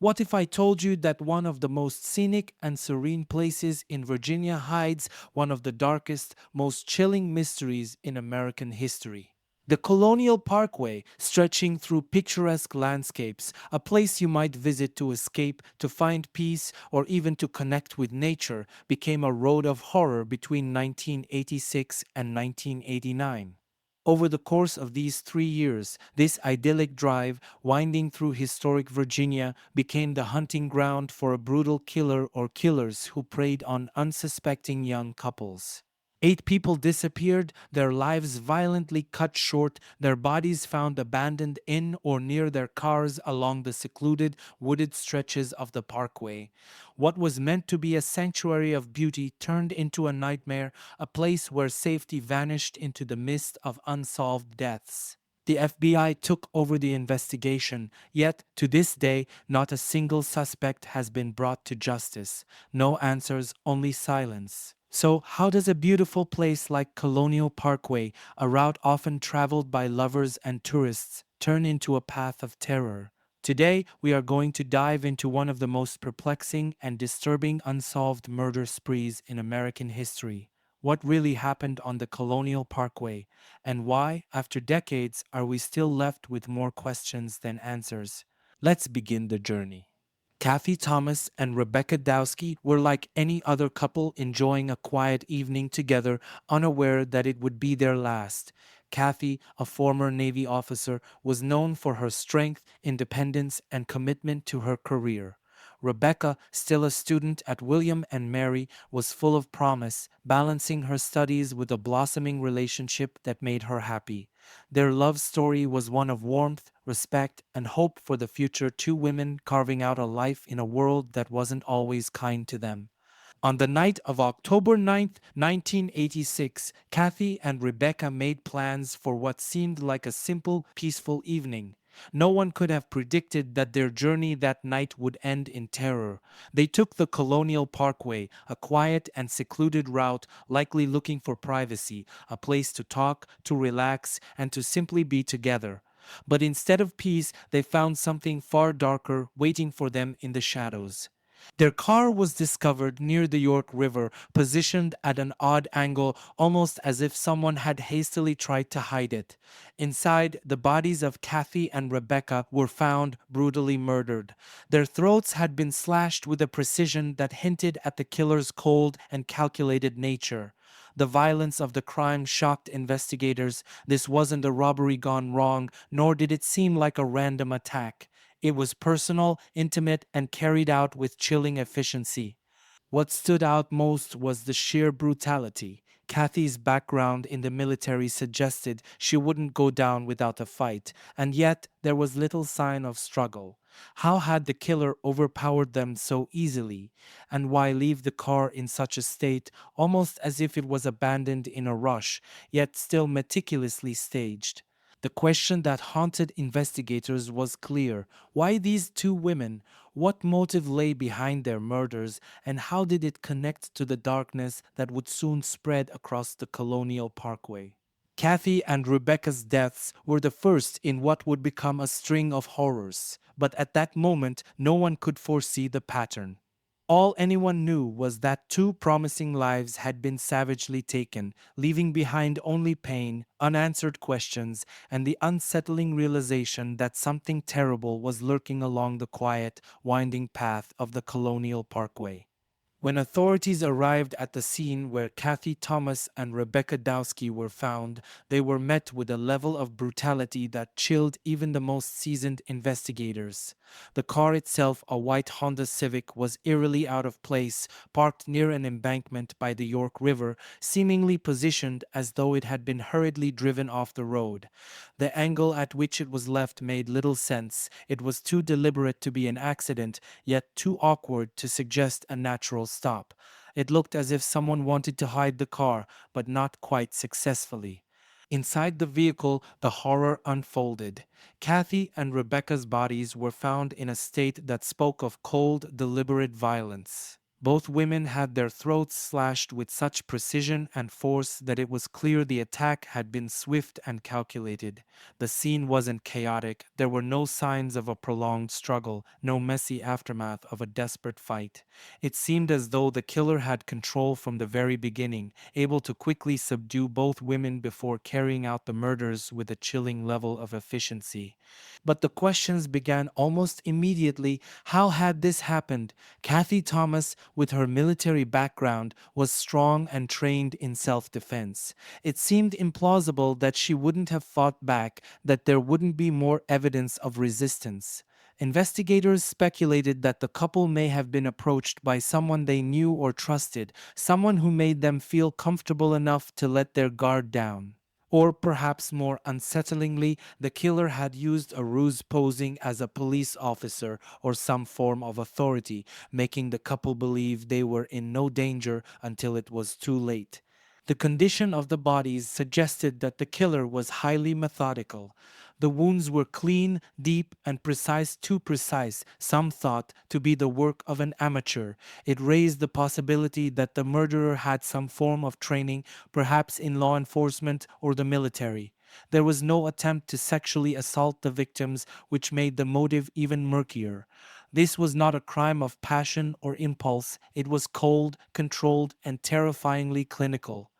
What if I told you that one of the most scenic and serene places in Virginia hides one of the darkest, most chilling mysteries in American history? The Colonial Parkway, stretching through picturesque landscapes, a place you might visit to escape, to find peace, or even to connect with nature, became a road of horror between 1986 and 1989. Over the course of these 3 years, this idyllic drive, winding through historic Virginia, became the hunting ground for a brutal killer or killers who preyed on unsuspecting young couples. 8 people disappeared, their lives violently cut short, their bodies found abandoned in or near their cars along the secluded, wooded stretches of the parkway. What was meant to be a sanctuary of beauty turned into a nightmare, a place where safety vanished into the mist of unsolved deaths. The FBI took over the investigation, yet to this day, not a single suspect has been brought to justice. No answers, only silence. So, how does a beautiful place like Colonial Parkway, a route often traveled by lovers and tourists, turn into a path of terror? Today, we are going to dive into one of the most perplexing and disturbing unsolved murder sprees in American history. What really happened on the Colonial Parkway, and why, after decades, are we still left with more questions than answers? Let's begin the journey. Kathy Thomas and Rebecca Dowski were like any other couple enjoying a quiet evening together, unaware that it would be their last. Kathy, a former Navy officer, was known for her strength, independence, and commitment to her career. Rebecca, still a student at William and Mary, was full of promise, balancing her studies with a blossoming relationship that made her happy. Their love story was one of warmth, respect, and hope for the future, two women carving out a life in a world that wasn't always kind to them. On the night of October 9th, 1986, Kathy and Rebecca made plans for what seemed like a simple, peaceful evening. No one could have predicted that their journey that night would end in terror. They took the Colonial Parkway, a quiet and secluded route, likely looking for privacy, a place to talk, to relax, and to simply be together. But instead of peace, they found something far darker waiting for them in the shadows. Their car was discovered near the York River, positioned at an odd angle, almost as if someone had hastily tried to hide it. Inside, the bodies of Kathy and Rebecca were found brutally murdered. Their throats had been slashed with a precision that hinted at the killer's cold and calculated nature. The violence of the crime shocked investigators. This wasn't a robbery gone wrong, nor did it seem like a random attack. It was personal, intimate, and carried out with chilling efficiency. What stood out most was the sheer brutality. Kathy's background in the military suggested she wouldn't go down without a fight, and yet there was little sign of struggle. How had the killer overpowered them so easily? And why leave the car in such a state, almost as if it was abandoned in a rush, yet still meticulously staged? The question that haunted investigators was clear. Why these two women? What motive lay behind their murders, and how did it connect to the darkness that would soon spread across the Colonial Parkway? Kathy and Rebecca's deaths were the first in what would become a string of horrors, but at that moment no one could foresee the pattern. All anyone knew was that two promising lives had been savagely taken, leaving behind only pain, unanswered questions, and the unsettling realization that something terrible was lurking along the quiet, winding path of the Colonial Parkway. When authorities arrived at the scene where Kathy Thomas and Rebecca Dowski were found, they were met with a level of brutality that chilled even the most seasoned investigators. The car itself, a white Honda Civic, was eerily out of place, parked near an embankment by the York River, seemingly positioned as though it had been hurriedly driven off the road. The angle at which it was left made little sense. It was too deliberate to be an accident, yet too awkward to suggest a natural stop. It looked as if someone wanted to hide the car, but not quite successfully. Inside the vehicle, the horror unfolded. Kathy and Rebecca's bodies were found in a state that spoke of cold, deliberate violence. Both women had their throats slashed with such precision and force that it was clear the attack had been swift and calculated. The scene wasn't chaotic. There were no signs of a prolonged struggle, no messy aftermath of a desperate fight. It seemed as though the killer had control from the very beginning, able to quickly subdue both women before carrying out the murders with a chilling level of efficiency. But the questions began almost immediately. How had this happened? Kathy Thomas, with her military background, was strong and trained in self defense. It seemed implausible that she wouldn't have fought back, that there wouldn't be more evidence of resistance. Investigators speculated that the couple may have been approached by someone they knew or trusted, someone who made them feel comfortable enough to let their guard down. Or perhaps more unsettlingly, the killer had used a ruse posing as a police officer or some form of authority, making the couple believe they were in no danger until it was too late. The condition of the bodies suggested that the killer was highly methodical. The wounds were clean, deep, and precise, too precise, some thought, to be the work of an amateur. It raised the possibility that the murderer had some form of training, perhaps in law enforcement or the military. There was no attempt to sexually assault the victims, which made the motive even murkier. This was not a crime of passion or impulse, it was cold, controlled, and terrifyingly clinical.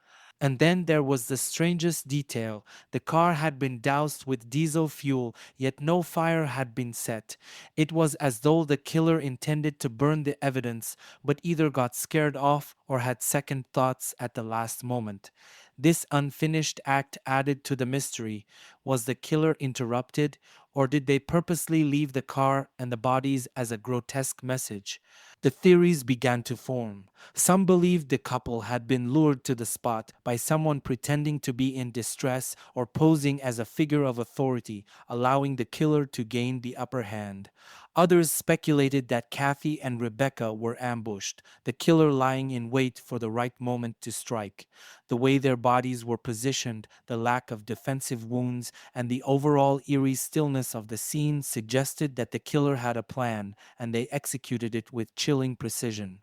And then there was the strangest detail. The car had been doused with diesel fuel, yet no fire had been set. It was as though the killer intended to burn the evidence, but either got scared off or had second thoughts at the last moment. This unfinished act added to the mystery. Was the killer interrupted, or did they purposely leave the car and the bodies as a grotesque message? The theories began to form. Some believed the couple had been lured to the spot by someone pretending to be in distress or posing as a figure of authority, allowing the killer to gain the upper hand. Others speculated that Kathy and Rebecca were ambushed, the killer lying in wait for the right moment to strike. The way their bodies were positioned, the lack of defensive wounds, and the overall eerie stillness of the scene suggested that the killer had a plan, and they executed it with chilling precision.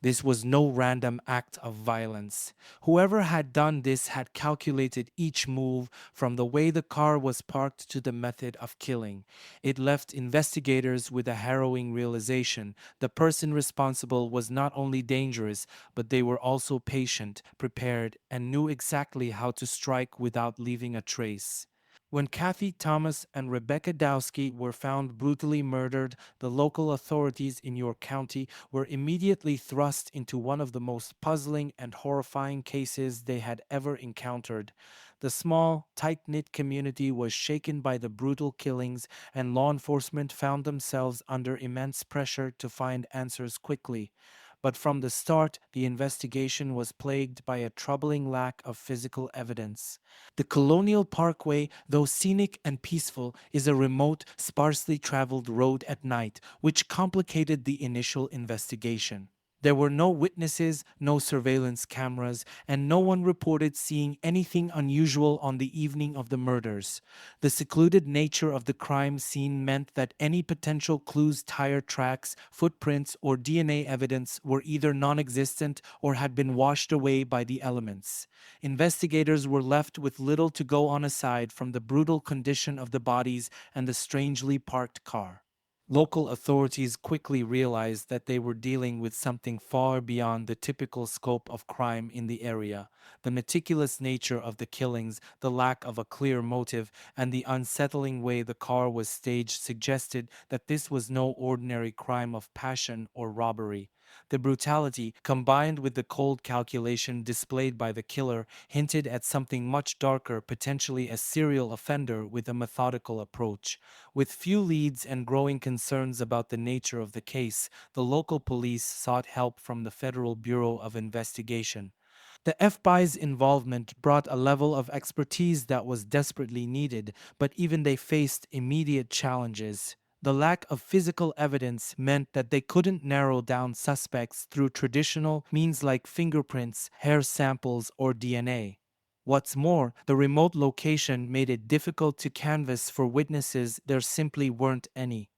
This was no random act of violence. Whoever had done this had calculated each move, from the way the car was parked to the method of killing. It left investigators with a harrowing realization. The person responsible was not only dangerous, but they were also patient, prepared, and knew exactly how to strike without leaving a trace. When Kathy Thomas and Rebecca Dowski were found brutally murdered, the local authorities in York County were immediately thrust into one of the most puzzling and horrifying cases they had ever encountered. The small, tight knit community was shaken by the brutal killings, and law enforcement found themselves under immense pressure to find answers quickly. But from the start, the investigation was plagued by a troubling lack of physical evidence. The Colonial Parkway, though scenic and peaceful, is a remote, sparsely traveled road at night, which complicated the initial investigation. There were no witnesses, no surveillance cameras, and no one reported seeing anything unusual on the evening of the murders. The secluded nature of the crime scene meant that any potential clues, tire tracks, footprints, or DNA evidence were either non existent or had been washed away by the elements. Investigators were left with little to go on aside from the brutal condition of the bodies and the strangely parked car. Local authorities quickly realized that they were dealing with something far beyond the typical scope of crime in the area. The meticulous nature of the killings, the lack of a clear motive, and the unsettling way the car was staged suggested that this was no ordinary crime of passion or robbery. The brutality, combined with the cold calculation displayed by the killer, hinted at something much darker, potentially a serial offender with a methodical approach. With few leads and growing concerns about the nature of the case, the local police sought help from the Federal Bureau of Investigation. The FBI's involvement brought a level of expertise that was desperately needed, but even they faced immediate challenges. The lack of physical evidence meant that they couldn't narrow down suspects through traditional means like fingerprints, hair samples, or DNA. What's more, the remote location made it difficult to canvass for witnesses. There simply weren't any.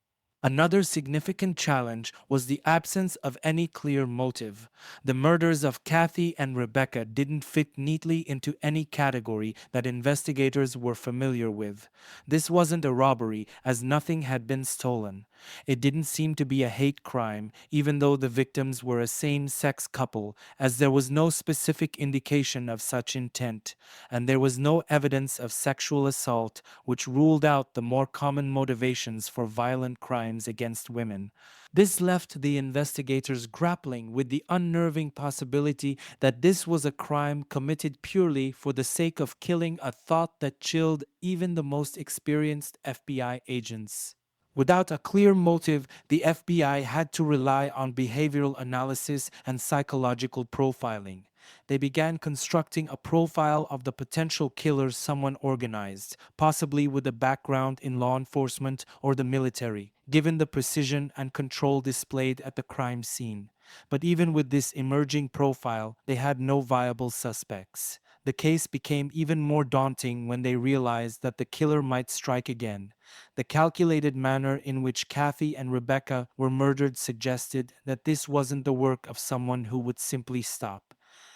Another significant challenge was the absence of any clear motive. The murders of Kathy and Rebecca didn't fit neatly into any category that investigators were familiar with. This wasn't a robbery, as nothing had been stolen. It didn't seem to be a hate crime, even though the victims were a same sex couple, as there was no specific indication of such intent, and there was no evidence of sexual assault, which ruled out the more common motivations for violent crimes against women. This left the investigators grappling with the unnerving possibility that this was a crime committed purely for the sake of killing, a thought that chilled even the most experienced FBI agents. Without a clear motive, the FBI had to rely on behavioral analysis and psychological profiling. They began constructing a profile of the potential killer, someone organized, possibly with a background in law enforcement or the military, given the precision and control displayed at the crime scene. But even with this emerging profile, they had no viable suspects. The case became even more daunting when they realized that the killer might strike again. The calculated manner in which Kathy and Rebecca were murdered suggested that this wasn't the work of someone who would simply stop.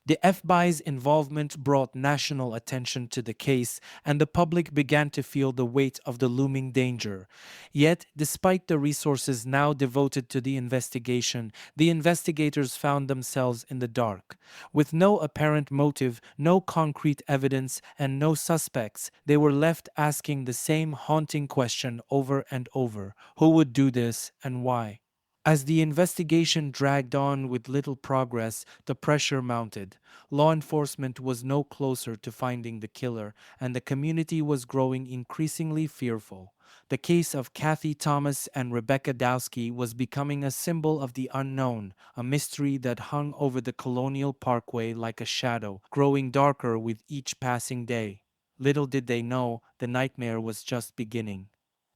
The FBI's involvement brought national attention to the case, and the public began to feel the weight of the looming danger. Yet, despite the resources now devoted to the investigation, the investigators found themselves in the dark. With no apparent motive, no concrete evidence, and no suspects, they were left asking the same haunting question over and over: who would do this and why? As the investigation dragged on with little progress, the pressure mounted. Law enforcement was no closer to finding the killer, and the community was growing increasingly fearful. The case of Kathy Thomas and Rebecca Dowski was becoming a symbol of the unknown, a mystery that hung over the Colonial Parkway like a shadow, growing darker with each passing day. Little did they know, the nightmare was just beginning.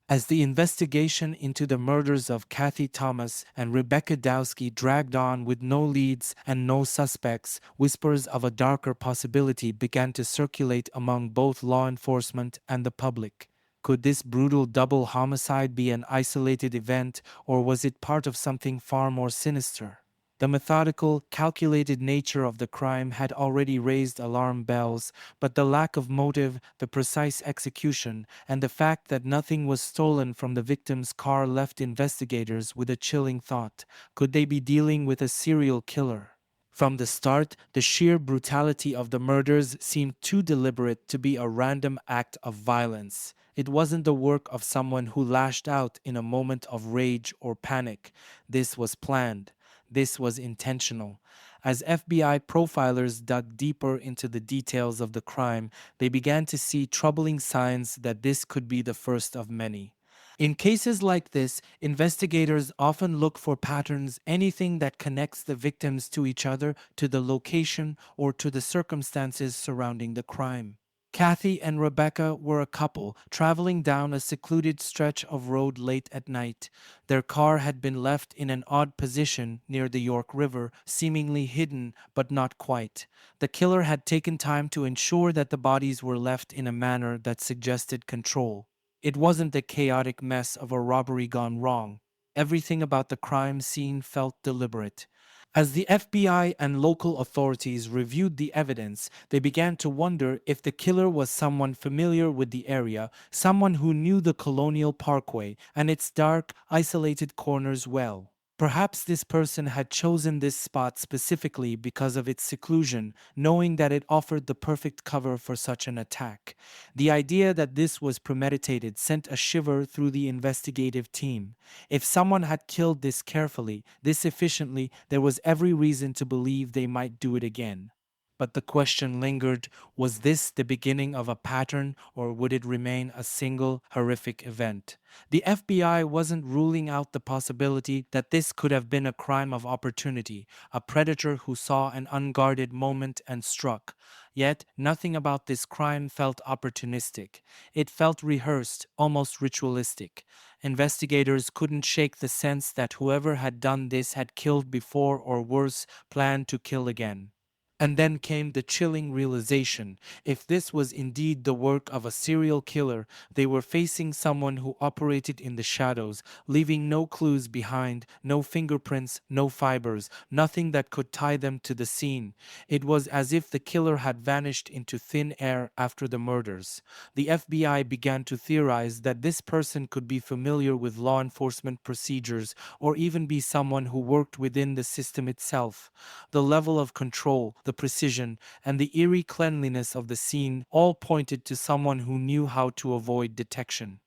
As the investigation into the murders of Kathy Thomas and Rebecca Dowski dragged on with no leads and no suspects, whispers of a darker possibility began to circulate among both law enforcement and the public. Could this brutal double homicide be an isolated event, or was it part of something far more sinister? The methodical, calculated nature of the crime had already raised alarm bells, but the lack of motive, the precise execution, and the fact that nothing was stolen from the victim's car left investigators with a chilling thought: could they be dealing with a serial killer? From the start, the sheer brutality of the murders seemed too deliberate to be a random act of violence. It wasn't the work of someone who lashed out in a moment of rage or panic. This was planned. This was intentional. As FBI profilers dug deeper into the details of the crime, they began to see troubling signs that this could be the first of many. In cases like this, investigators often look for patterns, anything that connects the victims to each other, to the location, or to the circumstances surrounding the crime. Kathy and Rebecca were a couple traveling down a secluded stretch of road late at night. Their car had been left in an odd position near the York River, seemingly hidden, but not quite. The killer had taken time to ensure that the bodies were left in a manner that suggested control. It wasn't the chaotic mess of a robbery gone wrong. Everything about the crime scene felt deliberate. As the FBI and local authorities reviewed the evidence, they began to wonder if the killer was someone familiar with the area, someone who knew the Colonial Parkway and its dark, isolated corners well. Perhaps this person had chosen this spot specifically because of its seclusion, knowing that it offered the perfect cover for such an attack. The idea that this was premeditated sent a shiver through the investigative team. If someone had killed this carefully, this efficiently, there was every reason to believe they might do it again. But the question lingered: was this the beginning of a pattern, or would it remain a single, horrific event? The FBI wasn't ruling out the possibility that this could have been a crime of opportunity, a predator who saw an unguarded moment and struck. Yet, nothing about this crime felt opportunistic. It felt rehearsed, almost ritualistic. Investigators couldn't shake the sense that whoever had done this had killed before, or worse, planned to kill again. And then came the chilling realization: if this was indeed the work of a serial killer, they were facing someone who operated in the shadows, leaving no clues behind, no fingerprints, no fibers, nothing that could tie them to the scene. It was as if the killer had vanished into thin air after the murders. The FBI began to theorize that this person could be familiar with law enforcement procedures or even be someone who worked within the system itself. The level of control, the precision, and the eerie cleanliness of the scene all pointed to someone who knew how to avoid detection.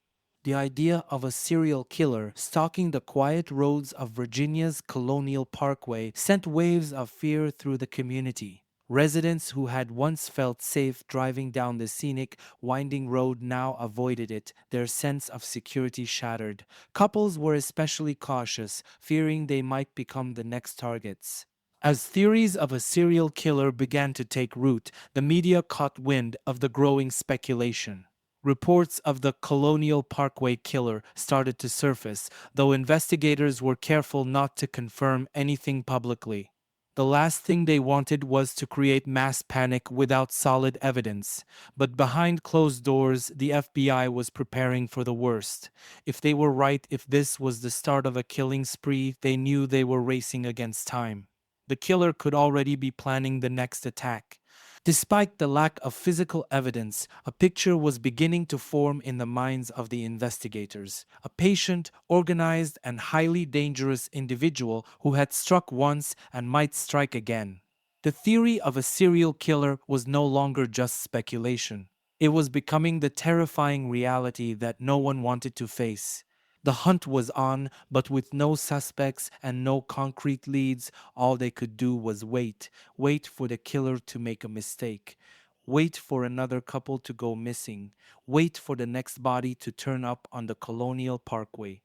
The idea of a serial killer stalking the quiet roads of Virginia's Colonial Parkway sent waves of fear through the community. Residents who had once felt safe driving down the scenic, winding road now avoided it, their sense of security shattered. Couples were especially cautious, fearing they might become the next targets. As theories of a serial killer began to take root, the media caught wind of the growing speculation. Reports of the Colonial Parkway killer started to surface, though investigators were careful not to confirm anything publicly. The last thing they wanted was to create mass panic without solid evidence. But behind closed doors, the FBI was preparing for the worst. If they were right, if this was the start of a killing spree, they knew they were racing against time. The killer could already be planning the next attack. Despite the lack of physical evidence, a picture was beginning to form in the minds of the investigators. A patient, organized, and highly dangerous individual who had struck once and might strike again. The theory of a serial killer was no longer just speculation. It was becoming the terrifying reality that no one wanted to face. The hunt was on, but with no suspects and no concrete leads, all they could do was wait for the killer to make a mistake, wait for another couple to go missing, wait for the next body to turn up on the Colonial Parkway.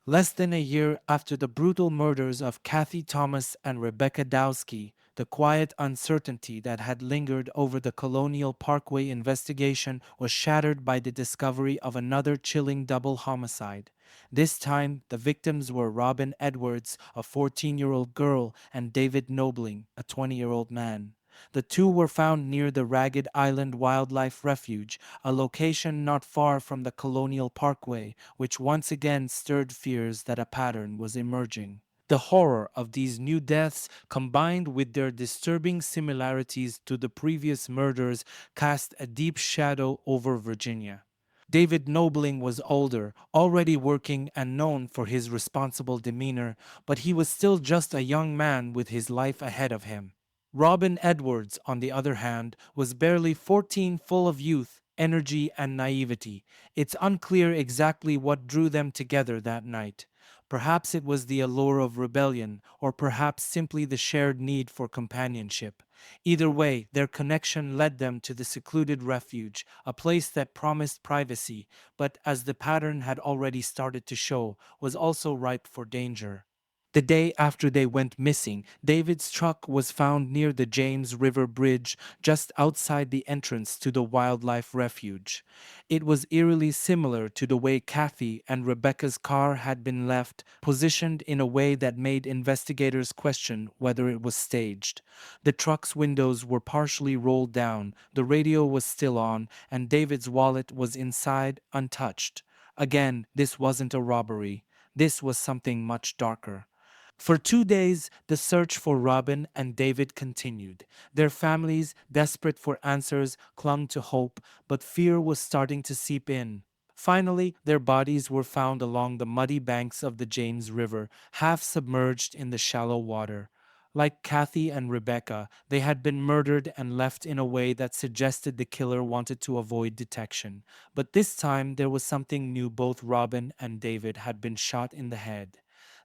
Less than a year after the brutal murders of Kathy Thomas and Rebecca Dowski, the quiet uncertainty that had lingered over the Colonial Parkway investigation was shattered by the discovery of another chilling double homicide. This time, the victims were Robin Edwards, a 14-year-old girl, and David Nobling, a 20-year-old man. The two were found near the Ragged Island Wildlife Refuge, a location not far from the Colonial Parkway, which once again stirred fears that a pattern was emerging. The horror of these new deaths, combined with their disturbing similarities to the previous murders, cast a deep shadow over Virginia. David Nobling was older, already working and known for his responsible demeanor, but he was still just a young man with his life ahead of him. Robin Edwards, on the other hand, was barely 14, full of youth, energy, and naivety. It's unclear exactly what drew them together that night. Perhaps it was the allure of rebellion, or perhaps simply the shared need for companionship. Either way, their connection led them to the secluded refuge, a place that promised privacy, but as the pattern had already started to show, was also ripe for danger. The day after they went missing, David's truck was found near the James River Bridge, just outside the entrance to the wildlife refuge. It was eerily similar to the way Kathy and Rebecca's car had been left, positioned in a way that made investigators question whether it was staged. The truck's windows were partially rolled down, the radio was still on, and David's wallet was inside, untouched. Again, this wasn't a robbery. This was something much darker. For 2 days, the search for Robin and David continued. Their families, desperate for answers, clung to hope, but fear was starting to seep in. Finally, their bodies were found along the muddy banks of the James River, half submerged in the shallow water. Like Kathy and Rebecca, they had been murdered and left in a way that suggested the killer wanted to avoid detection. But this time, there was something new. Both Robin and David had been shot in the head.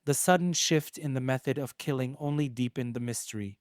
The sudden shift in the method of killing only deepened the mystery.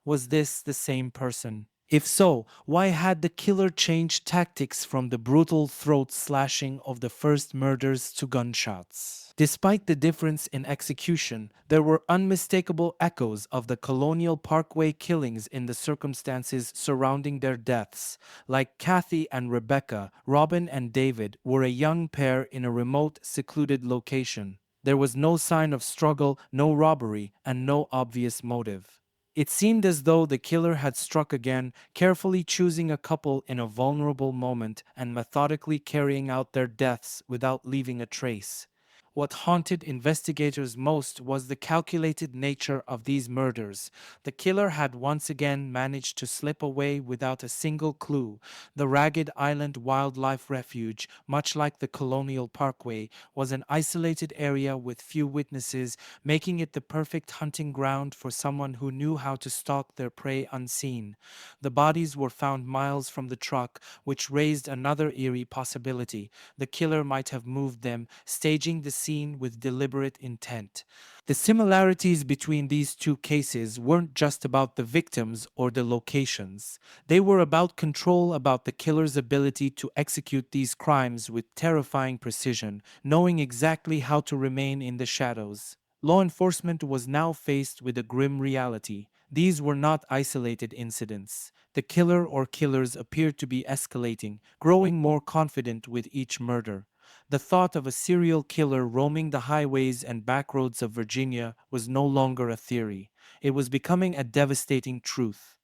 Was this the same person? If so, why had the killer changed tactics from the brutal throat slashing of the first murders to gunshots? Despite the difference in execution, there were unmistakable echoes of the Colonial Parkway killings in the circumstances surrounding their deaths. Like Kathy and Rebecca, Robin and David were a young pair in a remote, secluded location. There was no sign of struggle, no robbery, and no obvious motive. It seemed as though the killer had struck again, carefully choosing a couple in a vulnerable moment and methodically carrying out their deaths without leaving a trace. What haunted investigators most was the calculated nature of these murders. The killer had once again managed to slip away without a single clue. The Ragged Island Wildlife Refuge, much like the Colonial Parkway, was an isolated area with few witnesses, making it the perfect hunting ground for someone who knew how to stalk their prey unseen. The bodies were found miles from the truck, which raised another eerie possibility. The killer might have moved them, staging the scene with deliberate intent. The similarities between these two cases weren't just about the victims or the locations. They were about control, about the killer's ability to execute these crimes with terrifying precision, knowing exactly how to remain in the shadows. Law enforcement was now faced with a grim reality. These were not isolated incidents. The killer or killers appeared to be escalating, growing more confident with each murder. The thought of a serial killer roaming the highways and backroads of Virginia was no longer a theory. It was becoming a devastating truth.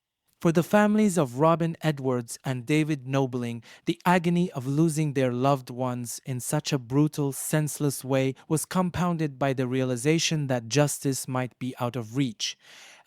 For the families of Robin Edwards and David Nobling, the agony of losing their loved ones in such a brutal, senseless way was compounded by the realization that justice might be out of reach.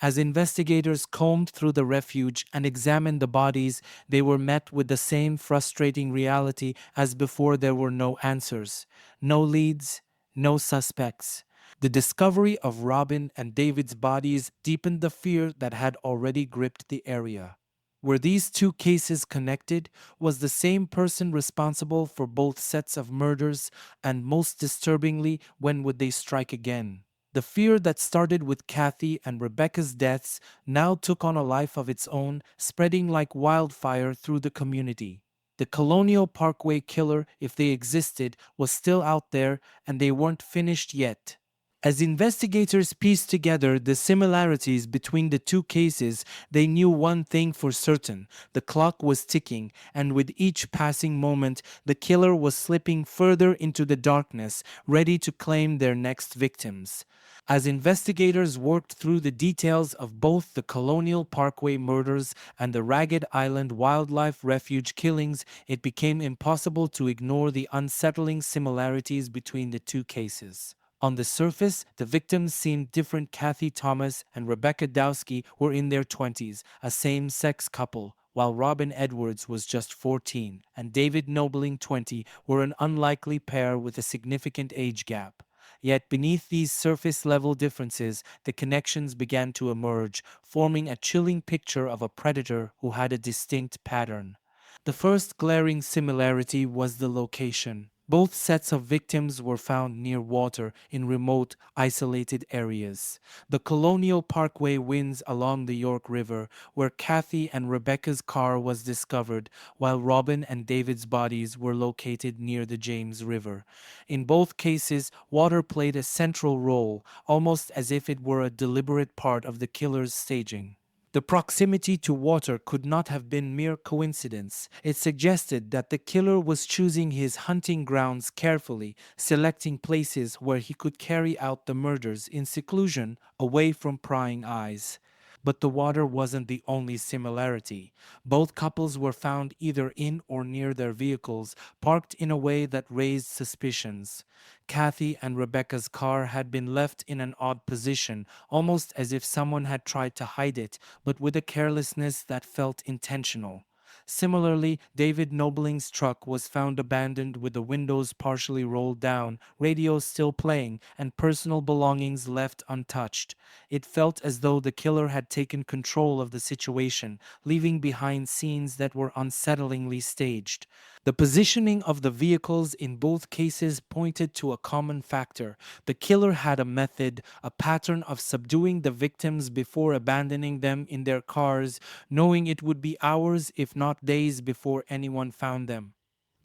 As investigators combed through the refuge and examined the bodies, they were met with the same frustrating reality as before: there were no answers, no leads, no suspects. The discovery of Robin and David's bodies deepened the fear that had already gripped the area. Were these two cases connected? Was the same person responsible for both sets of murders? And most disturbingly, when would they strike again? The fear that started with Kathy and Rebecca's deaths now took on a life of its own, spreading like wildfire through the community. The Colonial Parkway killer, if they existed, was still out there, and they weren't finished yet. As investigators pieced together the similarities between the two cases, they knew one thing for certain: the clock was ticking, and with each passing moment, the killer was slipping further into the darkness, ready to claim their next victims. As investigators worked through the details of both the Colonial Parkway murders and the Ragged Island Wildlife Refuge killings, it became impossible to ignore the unsettling similarities between the two cases. On the surface, the victims seemed different. Kathy Thomas and Rebecca Dowski were in their 20s, a same-sex couple, while Robin Edwards was just 14 and David Nobling 20 were an unlikely pair with a significant age gap. Yet beneath these surface-level differences, the connections began to emerge, forming a chilling picture of a predator who had a distinct pattern. The first glaring similarity was the location. Both sets of victims were found near water in remote, isolated areas. The Colonial Parkway winds along the York River, where Kathy and Rebecca's car was discovered, while Robin and David's bodies were located near the James River. In both cases, water played a central role, almost as if it were a deliberate part of the killer's staging. The proximity to water could not have been mere coincidence. It suggested that the killer was choosing his hunting grounds carefully, selecting places where he could carry out the murders in seclusion, away from prying eyes. But the water wasn't the only similarity. Both couples were found either in or near their vehicles, parked in a way that raised suspicions. Kathy and Rebecca's car had been left in an odd position, almost as if someone had tried to hide it, but with a carelessness that felt intentional. Similarly, David Nobling's truck was found abandoned with the windows partially rolled down, radio still playing, and personal belongings left untouched. It felt as though the killer had taken control of the situation, leaving behind scenes that were unsettlingly staged. The positioning of the vehicles in both cases pointed to a common factor. The killer had a method, a pattern of subduing the victims before abandoning them in their cars, knowing it would be hours, if not days, before anyone found them.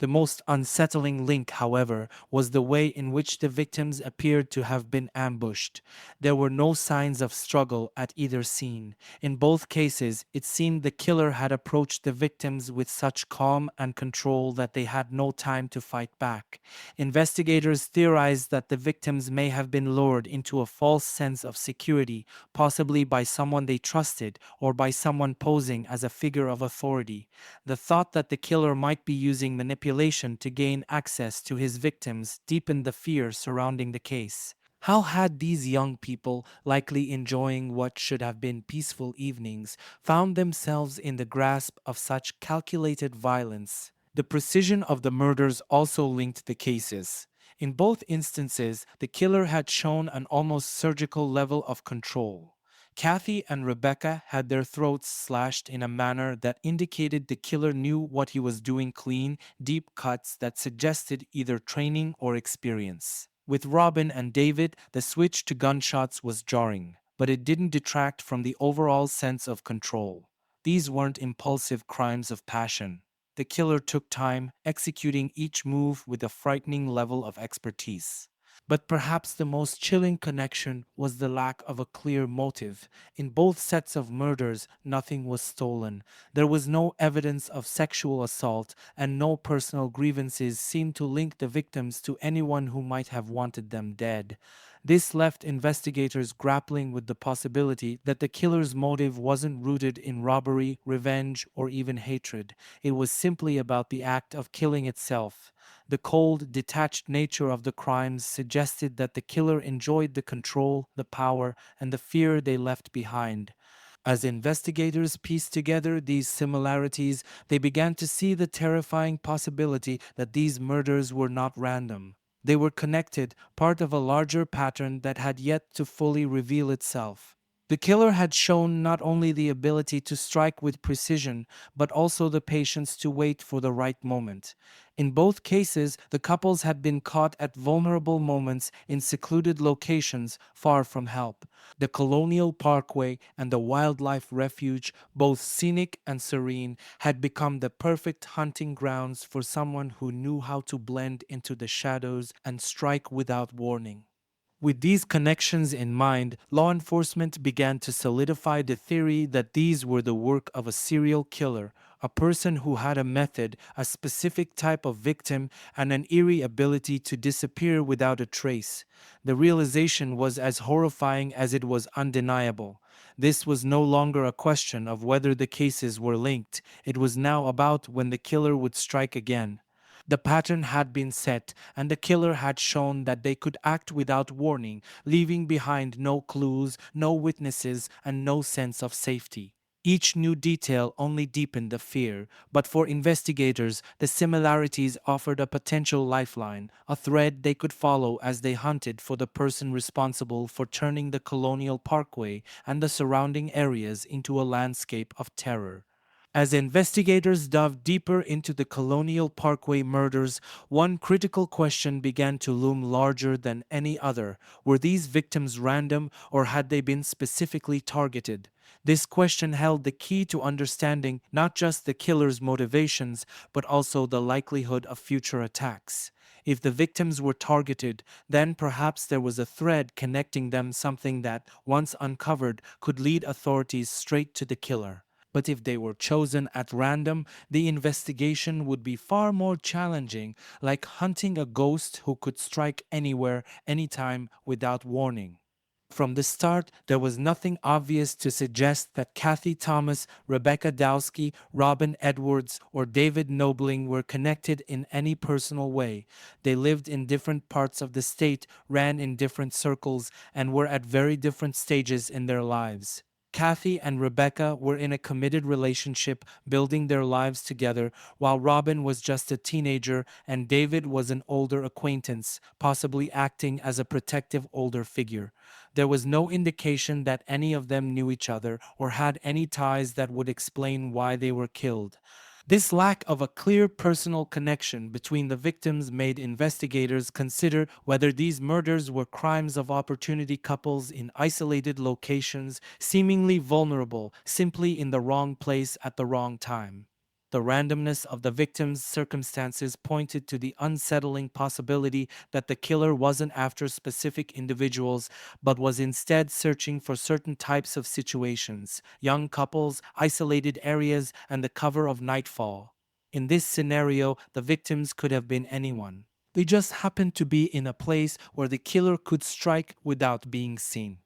The most unsettling link, however, was the way in which the victims appeared to have been ambushed. There were no signs of struggle at either scene. In both cases, it seemed the killer had approached the victims with such calm and control that they had no time to fight back. Investigators theorized that the victims may have been lured into a false sense of security, possibly by someone they trusted or by someone posing as a figure of authority. The thought that the killer might be using manipulation to gain access to his victims deepened the fear surrounding the case. How had these young people, likely enjoying what should have been peaceful evenings, found themselves in the grasp of such calculated violence? The precision of the murders also linked the cases. In both instances, the killer had shown an almost surgical level of control. Kathy and Rebecca had their throats slashed in a manner that indicated the killer knew what he was doing, clean, deep cuts that suggested either training or experience. With Robin and David, the switch to gunshots was jarring, but it didn't detract from the overall sense of control. These weren't impulsive crimes of passion. The killer took time, executing each move with a frightening level of expertise. But perhaps the most chilling connection was the lack of a clear motive. In both sets of murders, nothing was stolen. There was no evidence of sexual assault, and no personal grievances seemed to link the victims to anyone who might have wanted them dead. This left investigators grappling with the possibility that the killer's motive wasn't rooted in robbery, revenge, or even hatred. It was simply about the act of killing itself. The cold, detached nature of the crimes suggested that the killer enjoyed the control, the power, and the fear they left behind. As investigators pieced together these similarities, they began to see the terrifying possibility that these murders were not random. They were connected, part of a larger pattern that had yet to fully reveal itself. The killer had shown not only the ability to strike with precision, but also the patience to wait for the right moment. In both cases, the couples had been caught at vulnerable moments in secluded locations far from help. The Colonial Parkway and the wildlife refuge, both scenic and serene, had become the perfect hunting grounds for someone who knew how to blend into the shadows and strike without warning. With these connections in mind, law enforcement began to solidify the theory that these were the work of a serial killer, a person who had a method, a specific type of victim, and an eerie ability to disappear without a trace. The realization was as horrifying as it was undeniable. This was no longer a question of whether the cases were linked, it was now about when the killer would strike again. The pattern had been set, and the killer had shown that they could act without warning, leaving behind no clues, no witnesses, and no sense of safety. Each new detail only deepened the fear, but for investigators, the similarities offered a potential lifeline, a thread they could follow as they hunted for the person responsible for turning the Colonial Parkway and the surrounding areas into a landscape of terror. As investigators dove deeper into the Colonial Parkway murders, one critical question began to loom larger than any other. Were these victims random, or had they been specifically targeted? This question held the key to understanding not just the killer's motivations, but also the likelihood of future attacks. If the victims were targeted, then perhaps there was a thread connecting them, something that, once uncovered, could lead authorities straight to the killer. But if they were chosen at random, the investigation would be far more challenging, like hunting a ghost who could strike anywhere, anytime, without warning. From the start, there was nothing obvious to suggest that Kathy Thomas, Rebecca Dowski, Robin Edwards, or David Nobling were connected in any personal way. They lived in different parts of the state, ran in different circles, and were at very different stages in their lives. Kathy and Rebecca were in a committed relationship, building their lives together, while Robin was just a teenager and David was an older acquaintance, possibly acting as a protective older figure. There was no indication that any of them knew each other or had any ties that would explain why they were killed. This lack of a clear personal connection between the victims made investigators consider whether these murders were crimes of opportunity, couples in isolated locations, seemingly vulnerable, simply in the wrong place at the wrong time. The randomness of the victim's circumstances pointed to the unsettling possibility that the killer wasn't after specific individuals, but was instead searching for certain types of situations, young couples, isolated areas, and the cover of nightfall. In this scenario, the victims could have been anyone. They just happened to be in a place where the killer could strike without being seen.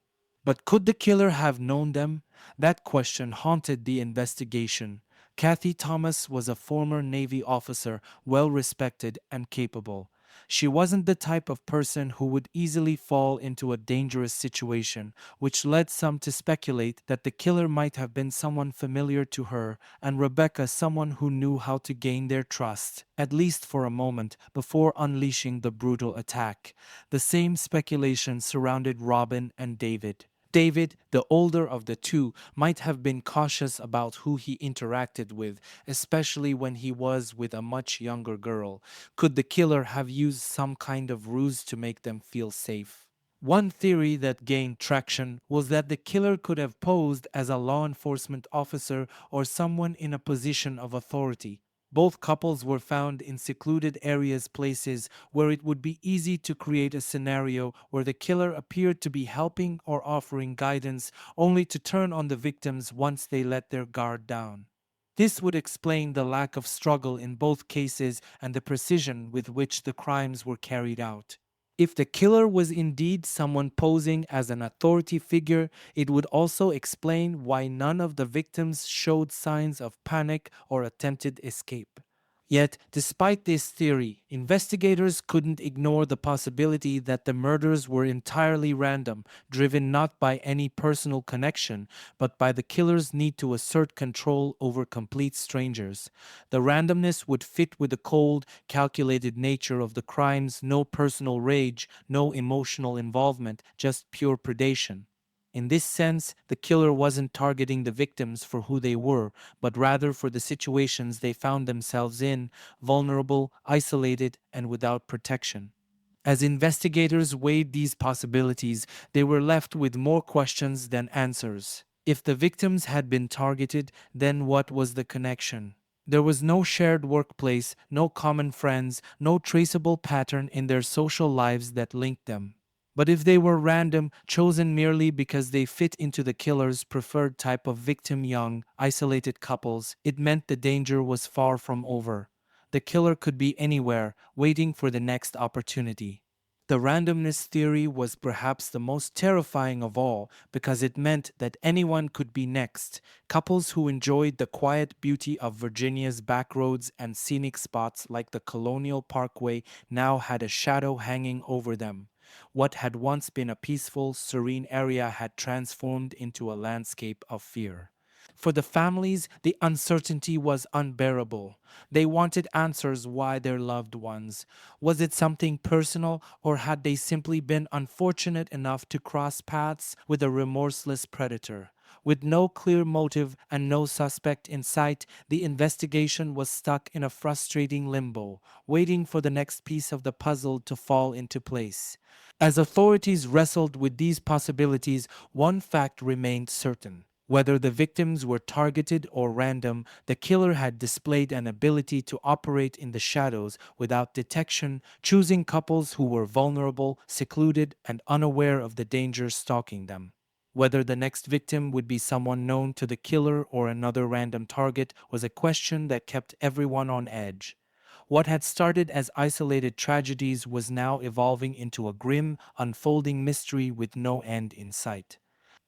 But could the killer have known them? That question haunted the investigation. Kathy Thomas was a former Navy officer, well respected and capable. She wasn't the type of person who would easily fall into a dangerous situation, which led some to speculate that the killer might have been someone familiar to her, and Rebecca someone who knew how to gain their trust, at least for a moment, before unleashing the brutal attack. The same speculation surrounded Robin and David. David, the older of the two, might have been cautious about who he interacted with, especially when he was with a much younger girl. Could the killer have used some kind of ruse to make them feel safe? One theory that gained traction was that the killer could have posed as a law enforcement officer or someone in a position of authority. Both couples were found in secluded areas, places where it would be easy to create a scenario where the killer appeared to be helping or offering guidance, only to turn on the victims once they let their guard down. This would explain the lack of struggle in both cases and the precision with which the crimes were carried out. If the killer was indeed someone posing as an authority figure, it would also explain why none of the victims showed signs of panic or attempted escape. Yet, despite this theory, investigators couldn't ignore the possibility that the murders were entirely random, driven not by any personal connection, but by the killer's need to assert control over complete strangers. The randomness would fit with the cold, calculated nature of the crimes, no personal rage, no emotional involvement, just pure predation. In this sense, the killer wasn't targeting the victims for who they were, but rather for the situations they found themselves in, vulnerable, isolated, and without protection. As investigators weighed these possibilities, they were left with more questions than answers. If the victims had been targeted, then what was the connection? There was no shared workplace, no common friends, no traceable pattern in their social lives that linked them. But if they were random, chosen merely because they fit into the killer's preferred type of victim, young, isolated couples, it meant the danger was far from over. The killer could be anywhere, waiting for the next opportunity. The randomness theory was perhaps the most terrifying of all because it meant that anyone could be next. Couples who enjoyed the quiet beauty of Virginia's backroads and scenic spots like the Colonial Parkway now had a shadow hanging over them. What had once been a peaceful, serene area had transformed into a landscape of fear. For the families, the uncertainty was unbearable. They wanted answers why their loved ones. Was it something personal, or had they simply been unfortunate enough to cross paths with a remorseless predator? With no clear motive and no suspect in sight, the investigation was stuck in a frustrating limbo, waiting for the next piece of the puzzle to fall into place. As authorities wrestled with these possibilities, one fact remained certain. Whether the victims were targeted or random, the killer had displayed an ability to operate in the shadows without detection, choosing couples who were vulnerable, secluded, and unaware of the danger stalking them. Whether the next victim would be someone known to the killer or another random target was a question that kept everyone on edge. What had started as isolated tragedies was now evolving into a grim, unfolding mystery with no end in sight.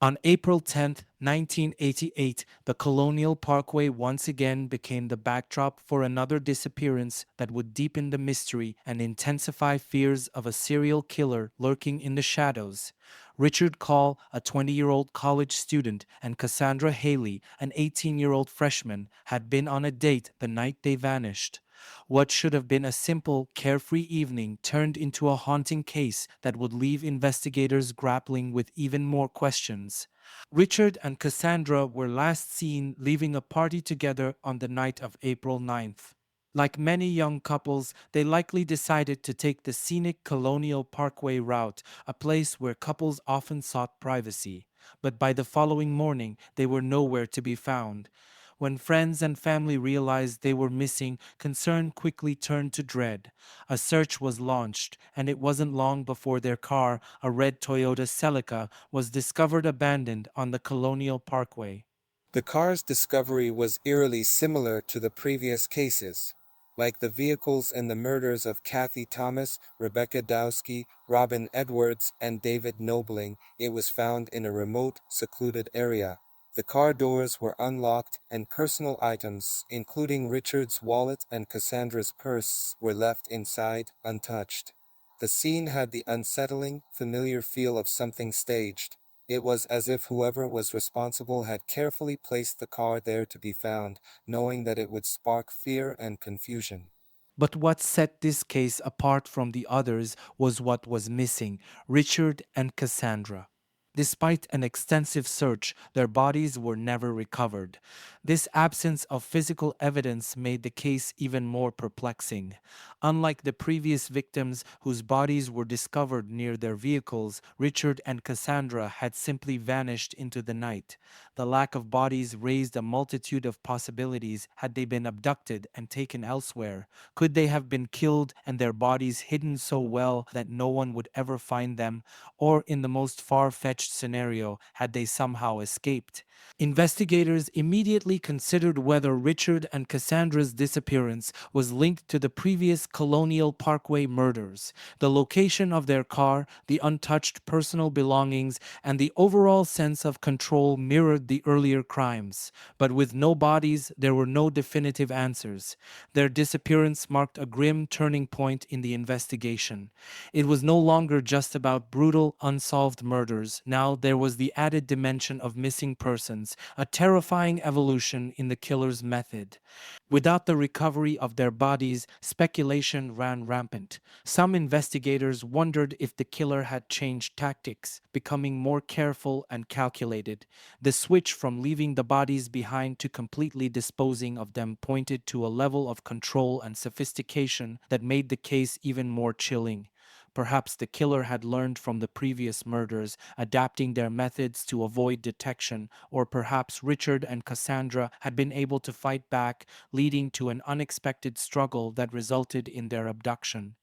On April 10th, 1988, the Colonial Parkway once again became the backdrop for another disappearance that would deepen the mystery and intensify fears of a serial killer lurking in the shadows. Richard Call, a 20-year-old college student, and Cassandra Haley, an 18-year-old freshman, had been on a date the night they vanished. What should have been a simple, carefree evening turned into a haunting case that would leave investigators grappling with even more questions. Richard and Cassandra were last seen leaving a party together on the night of April 9th. Like many young couples, they likely decided to take the scenic Colonial Parkway route, a place where couples often sought privacy. But by the following morning, they were nowhere to be found. When friends and family realized they were missing, concern quickly turned to dread. A search was launched, and it wasn't long before their car, a red Toyota Celica, was discovered abandoned on the Colonial Parkway. The car's discovery was eerily similar to the previous cases. Like the vehicles in the murders of Kathy Thomas, Rebecca Dowski, Robin Edwards, and David Nobling, it was found in a remote, secluded area. The car doors were unlocked, and personal items, including Richard's wallet and Cassandra's purse, were left inside, untouched. The scene had the unsettling, familiar feel of something staged. It was as if whoever was responsible had carefully placed the car there to be found, knowing that it would spark fear and confusion. But what set this case apart from the others was what was missing: Richard and Cassandra. Despite an extensive search, their bodies were never recovered. This absence of physical evidence made the case even more perplexing. Unlike the previous victims whose bodies were discovered near their vehicles, Richard and Cassandra had simply vanished into the night. The lack of bodies raised a multitude of possibilities. Had they been abducted and taken elsewhere? Could they have been killed and their bodies hidden so well that no one would ever find them? Or, in the most far fetched scenario, had they somehow escaped? Investigators immediately considered whether Richard and Cassandra's disappearance was linked to the previous Colonial Parkway murders. The location of their car, the untouched personal belongings, and the overall sense of control mirrored the earlier crimes. But with no bodies, there were no definitive answers. Their disappearance marked a grim turning point in the investigation. It was no longer just about brutal, unsolved murders. Now there was the added dimension of missing persons, a terrifying evolution in the killer's method. Without the recovery of their bodies, speculation ran rampant. Some investigators wondered if the killer had changed tactics, becoming more careful and calculated. The switch from leaving the bodies behind to completely disposing of them pointed to a level of control and sophistication that made the case even more chilling. Perhaps the killer had learned from the previous murders, adapting their methods to avoid detection, or perhaps Richard and Cassandra had been able to fight back, leading to an unexpected struggle that resulted in their abduction.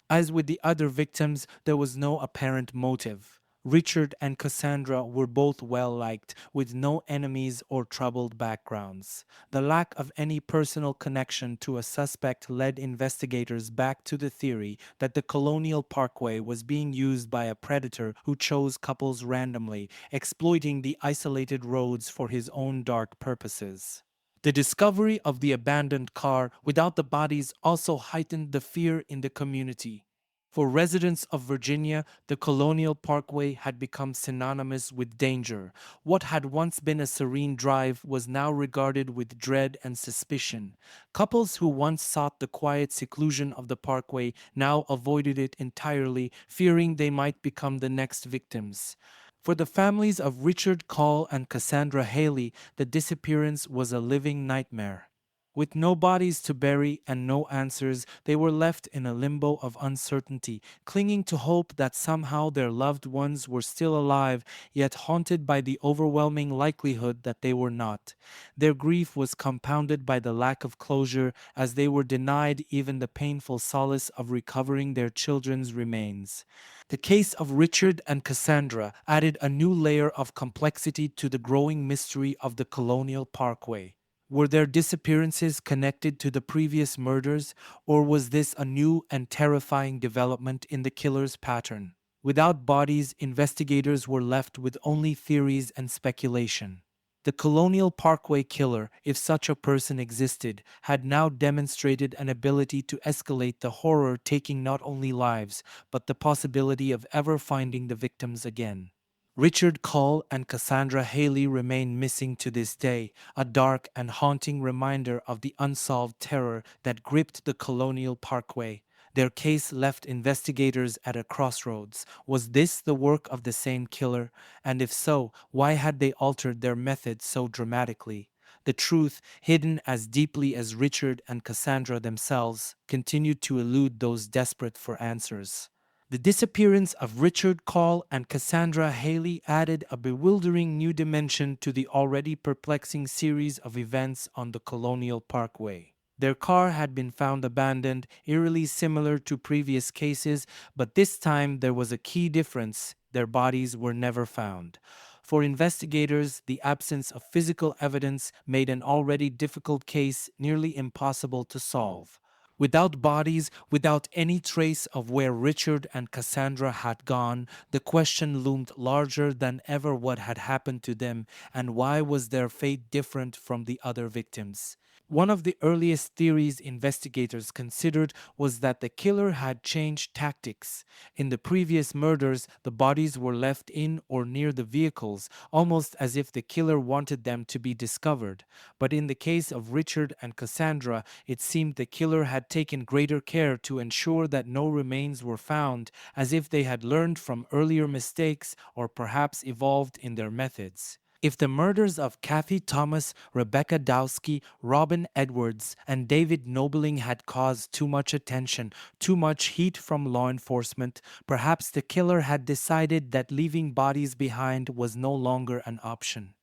As with the other victims, there was no apparent motive. Richard and Cassandra were both well liked, with no enemies or troubled backgrounds. The lack of any personal connection to a suspect led investigators back to the theory that the Colonial Parkway was being used by a predator who chose couples randomly, exploiting the isolated roads for his own dark purposes. The discovery of the abandoned car without the bodies also heightened the fear in the community. For residents of Virginia, the Colonial Parkway had become synonymous with danger. What had once been a serene drive was now regarded with dread and suspicion. Couples who once sought the quiet seclusion of the parkway now avoided it entirely, fearing they might become the next victims. For the families of Richard Call and Cassandra Haley, the disappearance was a living nightmare. With no bodies to bury and no answers, they were left in a limbo of uncertainty, clinging to hope that somehow their loved ones were still alive, yet haunted by the overwhelming likelihood that they were not. Their grief was compounded by the lack of closure, as they were denied even the painful solace of recovering their children's remains. The case of Richard and Cassandra added a new layer of complexity to the growing mystery of the Colonial Parkway. Were their disappearances connected to the previous murders, or was this a new and terrifying development in the killer's pattern? Without bodies, investigators were left with only theories and speculation. The Colonial Parkway killer, if such a person existed, had now demonstrated an ability to escalate the horror, taking not only lives, but the possibility of ever finding the victims again. Richard Call and Cassandra Haley remain missing to this day, a dark and haunting reminder of the unsolved terror that gripped the Colonial Parkway. Their case left investigators at a crossroads. Was this the work of the same killer? And if so, why had they altered their methods so dramatically? The truth, hidden as deeply as Richard and Cassandra themselves, continued to elude those desperate for answers. The disappearance of Richard Call and Cassandra Haley added a bewildering new dimension to the already perplexing series of events on the Colonial Parkway. Their car had been found abandoned, eerily similar to previous cases, but this time there was a key difference: their bodies were never found. For investigators, the absence of physical evidence made an already difficult case nearly impossible to solve. Without bodies, without any trace of where Richard and Cassandra had gone, the question loomed larger than ever: what had happened to them, and why was their fate different from the other victims? One of the earliest theories investigators considered was that the killer had changed tactics. In the previous murders, the bodies were left in or near the vehicles, almost as if the killer wanted them to be discovered. But in the case of Richard and Cassandra, it seemed the killer had taken greater care to ensure that no remains were found, as if they had learned from earlier mistakes or perhaps evolved in their methods. If the murders of Kathy Thomas, Rebecca Dowski, Robin Edwards, and David Nobling had caused too much attention, too much heat from law enforcement, perhaps the killer had decided that leaving bodies behind was no longer an option.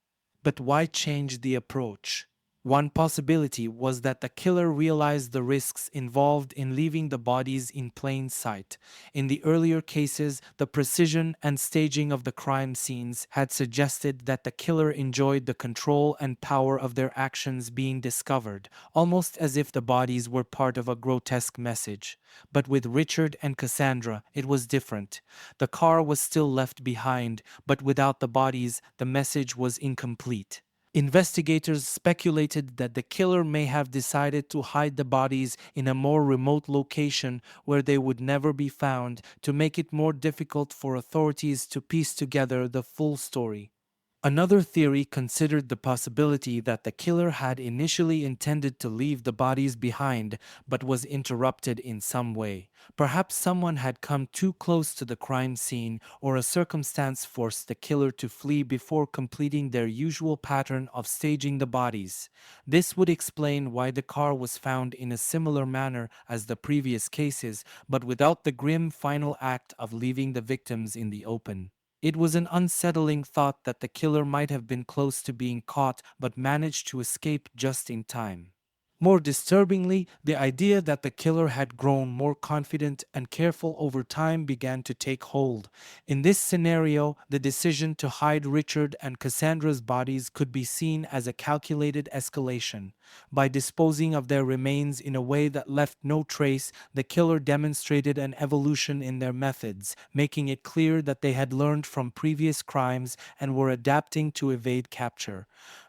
But why change the approach? One possibility was that the killer realized the risks involved in leaving the bodies in plain sight. In the earlier cases, the precision and staging of the crime scenes had suggested that the killer enjoyed the control and power of their actions being discovered, almost as if the bodies were part of a grotesque message. But with Richard and Cassandra, it was different. The car was still left behind, but without the bodies, the message was incomplete. Investigators speculated that the killer may have decided to hide the bodies in a more remote location where they would never be found, to make it more difficult for authorities to piece together the full story. Another theory considered the possibility that the killer had initially intended to leave the bodies behind but was interrupted in some way. Perhaps someone had come too close to the crime scene, or a circumstance forced the killer to flee before completing their usual pattern of staging the bodies. This would explain why the car was found in a similar manner as the previous cases, but without the grim final act of leaving the victims in the open. It was an unsettling thought that the killer might have been close to being caught but managed to escape just in time. More disturbingly, the idea that the killer had grown more confident and careful over time began to take hold. In this scenario, the decision to hide Richard and Cassandra's bodies could be seen as a calculated escalation. By disposing of their remains in a way that left no trace, the killer demonstrated an evolution in their methods, making it clear that they had learned from previous crimes and were adapting to evade capture.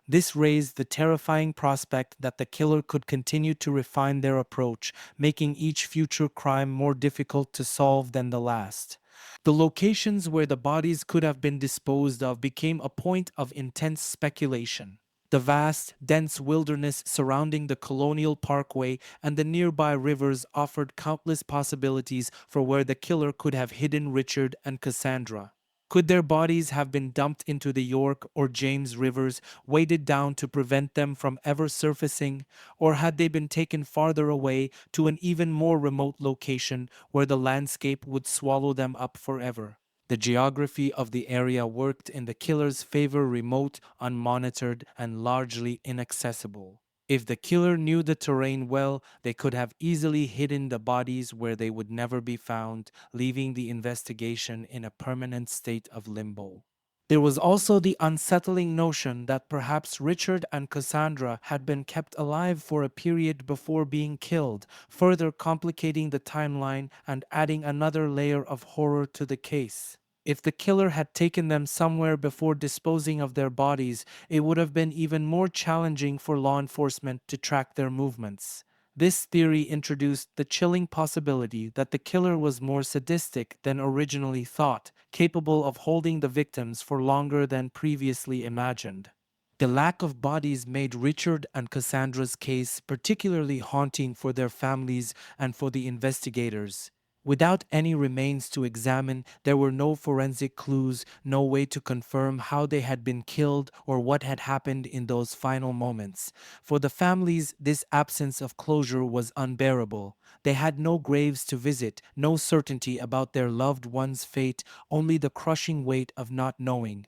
This raised the terrifying prospect that the killer could continue to refine their approach, making each future crime more difficult to solve than the last. The locations where the bodies could have been disposed of became a point of intense speculation. The vast, dense wilderness surrounding the Colonial Parkway and the nearby rivers offered countless possibilities for where the killer could have hidden Richard and Cassandra. Could their bodies have been dumped into the York or James rivers, weighted down to prevent them from ever surfacing, or had they been taken farther away to an even more remote location where the landscape would swallow them up forever? The geography of the area worked in the killer's favor: remote, unmonitored, and largely inaccessible. If the killer knew the terrain well, they could have easily hidden the bodies where they would never be found, leaving the investigation in a permanent state of limbo. There was also the unsettling notion that perhaps Richard and Cassandra had been kept alive for a period before being killed, further complicating the timeline and adding another layer of horror to the case. If the killer had taken them somewhere before disposing of their bodies, it would have been even more challenging for law enforcement to track their movements. This theory introduced the chilling possibility that the killer was more sadistic than originally thought, capable of holding the victims for longer than previously imagined. The lack of bodies made Richard and Cassandra's case particularly haunting for their families and for the investigators. Without any remains to examine, there were no forensic clues, no way to confirm how they had been killed or what had happened in those final moments. For the families, this absence of closure was unbearable. They had no graves to visit, no certainty about their loved one's fate, only the crushing weight of not knowing.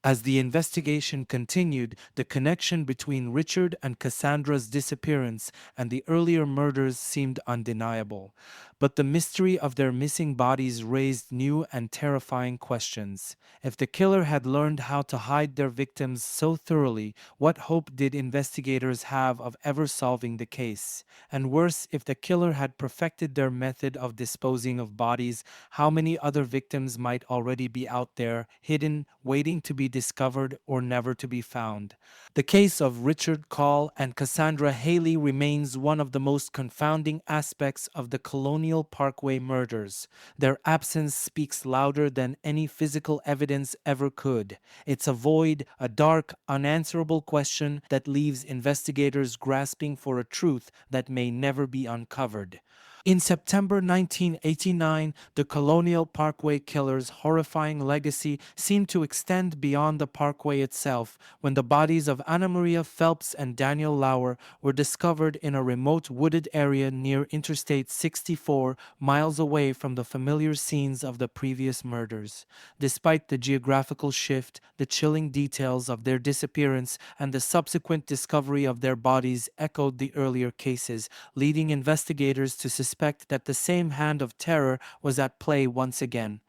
As the investigation continued, the connection between Richard and Cassandra's disappearance and the earlier murders seemed undeniable. But the mystery of their missing bodies raised new and terrifying questions. If the killer had learned how to hide their victims so thoroughly, what hope did investigators have of ever solving the case? And worse, if the killer had perfected their method of disposing of bodies, how many other victims might already be out there, hidden, waiting to be discovered or never to be found? The case of Richard Call and Cassandra Haley remains one of the most confounding aspects of the Colonial Parkway murders. Their absence speaks louder than any physical evidence ever could. It's a void, a dark, unanswerable question that leaves investigators grasping for a truth that may never be uncovered. In September 1989, the Colonial Parkway Killers' horrifying legacy seemed to extend beyond the parkway itself when the bodies of Anamaria Phelps and Daniel Lauer were discovered in a remote wooded area near Interstate 64, miles away from the familiar scenes of the previous murders. Despite the geographical shift, the chilling details of their disappearance and the subsequent discovery of their bodies echoed the earlier cases, leading investigators to suspect that the same hand of terror was at play once again.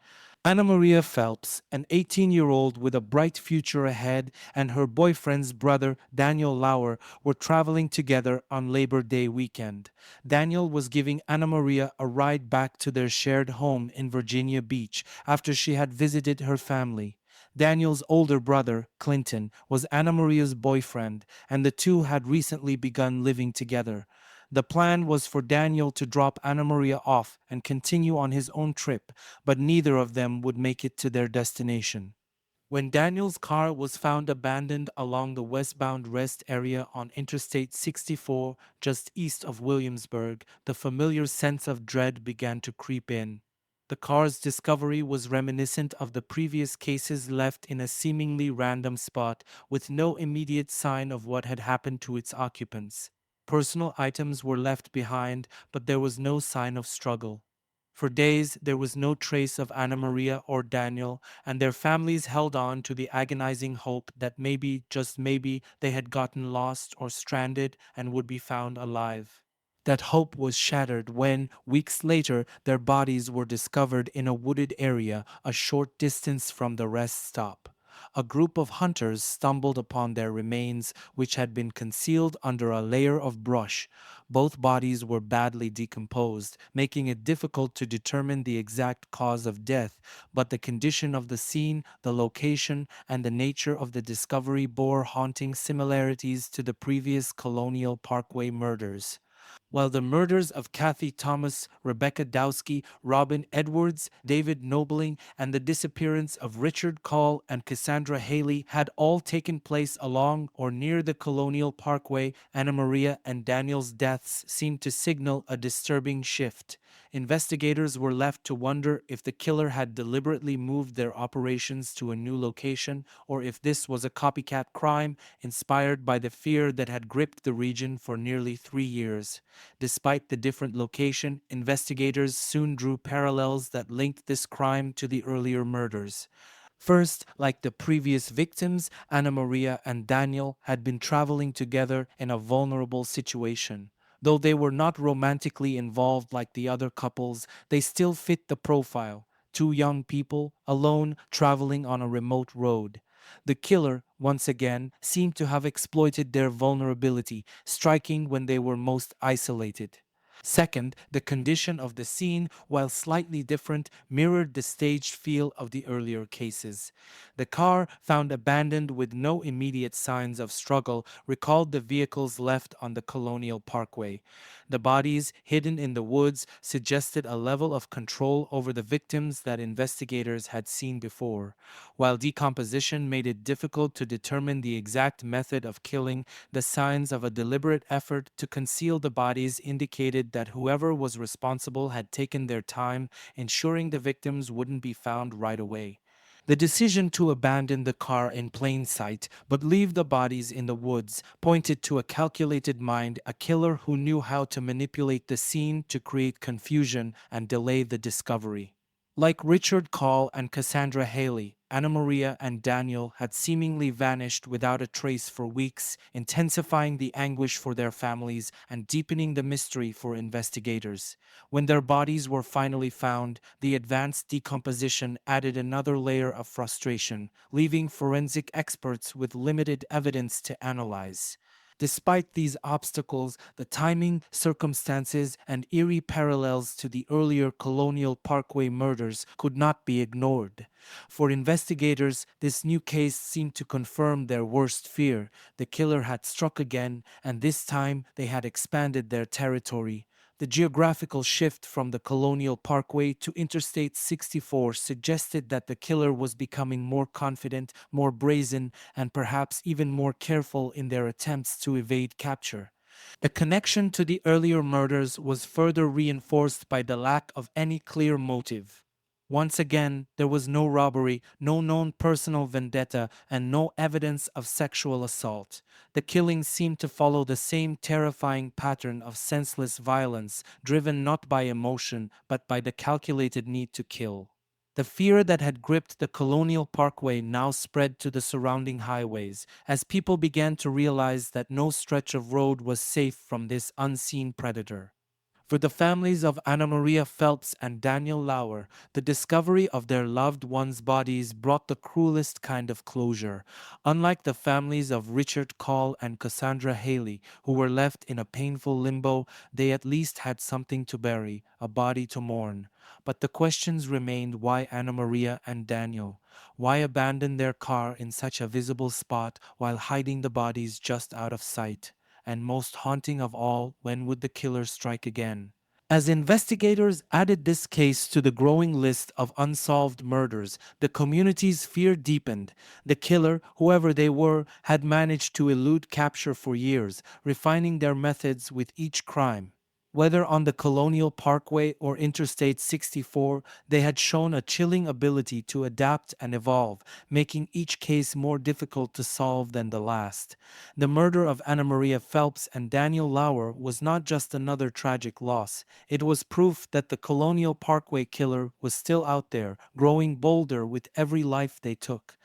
Anna Maria Phelps, an 18-year-old with a bright future ahead, and her boyfriend's brother, Daniel Lauer, were traveling together on Labor Day weekend. Daniel was giving Anna Maria a ride back to their shared home in Virginia Beach after she had visited her family. Daniel's older brother, Clinton, was Anna Maria's boyfriend, and the two had recently begun living together. The plan was for Daniel to drop Anna Maria off and continue on his own trip, but neither of them would make it to their destination. When Daniel's car was found abandoned along the westbound rest area on Interstate 64, just east of Williamsburg, the familiar sense of dread began to creep in. The car's discovery was reminiscent of the previous cases left in a seemingly random spot with no immediate sign of what had happened to its occupants. Personal items were left behind, but there was no sign of struggle. For days, there was no trace of Anna Maria or Daniel, and their families held on to the agonizing hope that maybe, just maybe, they had gotten lost or stranded and would be found alive. That hope was shattered when, weeks later, their bodies were discovered in a wooded area a short distance from the rest stop. A group of hunters stumbled upon their remains, which had been concealed under a layer of brush. Both bodies were badly decomposed, making it difficult to determine the exact cause of death, but the condition of the scene, the location, and the nature of the discovery bore haunting similarities to the previous Colonial Parkway murders. While the murders of Kathy Thomas, Rebecca Dowski, Robin Edwards, David Nobling, and the disappearance of Richard Call and Cassandra Haley had all taken place along or near the Colonial Parkway, Anna Maria and Daniel's deaths seemed to signal a disturbing shift. Investigators were left to wonder if the killer had deliberately moved their operations to a new location or if this was a copycat crime inspired by the fear that had gripped the region for nearly 3 years. Despite the different location, investigators soon drew parallels that linked this crime to the earlier murders. First, like the previous victims, Anna Maria and Daniel had been traveling together in a vulnerable situation. Though they were not romantically involved like the other couples, they still fit the profile. Two young people, alone, traveling on a remote road. The killer, once again, seemed to have exploited their vulnerability, striking when they were most isolated. Second, the condition of the scene, while slightly different, mirrored the staged feel of the earlier cases. The car, found abandoned with no immediate signs of struggle, recalled the vehicles left on the Colonial Parkway. The bodies, hidden in the woods, suggested a level of control over the victims that investigators had seen before. While decomposition made it difficult to determine the exact method of killing, the signs of a deliberate effort to conceal the bodies indicated that whoever was responsible had taken their time, ensuring the victims wouldn't be found right away. The decision to abandon the car in plain sight but leave the bodies in the woods pointed to a calculated mind, a killer who knew how to manipulate the scene to create confusion and delay the discovery. Like Richard Call and Cassandra Haley, Anamaria and Daniel had seemingly vanished without a trace for weeks, intensifying the anguish for their families and deepening the mystery for investigators. When their bodies were finally found, the advanced decomposition added another layer of frustration, leaving forensic experts with limited evidence to analyze. Despite these obstacles, the timing, circumstances, and eerie parallels to the earlier Colonial Parkway murders could not be ignored. For investigators, this new case seemed to confirm their worst fear. The killer had struck again, and this time they had expanded their territory. The geographical shift from the Colonial Parkway to Interstate 64 suggested that the killer was becoming more confident, more brazen, and perhaps even more careful in their attempts to evade capture. The connection to the earlier murders was further reinforced by the lack of any clear motive. Once again, there was no robbery, no known personal vendetta, and no evidence of sexual assault. The killings seemed to follow the same terrifying pattern of senseless violence, driven not by emotion, but by the calculated need to kill. The fear that had gripped the Colonial Parkway now spread to the surrounding highways, as people began to realize that no stretch of road was safe from this unseen predator. For the families of Anna Maria Phelps and Daniel Lauer, the discovery of their loved ones' bodies brought the cruelest kind of closure. Unlike the families of Richard Call and Cassandra Haley, who were left in a painful limbo, they at least had something to bury, a body to mourn. But the questions remained: why Anna Maria and Daniel? Why abandon their car in such a visible spot while hiding the bodies just out of sight? And most haunting of all, when would the killer strike again? As investigators added this case to the growing list of unsolved murders, the community's fear deepened. The killer, whoever they were, had managed to elude capture for years, refining their methods with each crime. Whether on the Colonial Parkway or Interstate 64, they had shown a chilling ability to adapt and evolve, making each case more difficult to solve than the last. The murder of Anna Maria Phelps and Daniel Lauer was not just another tragic loss, it was proof that the Colonial Parkway killer was still out there, growing bolder with every life they took.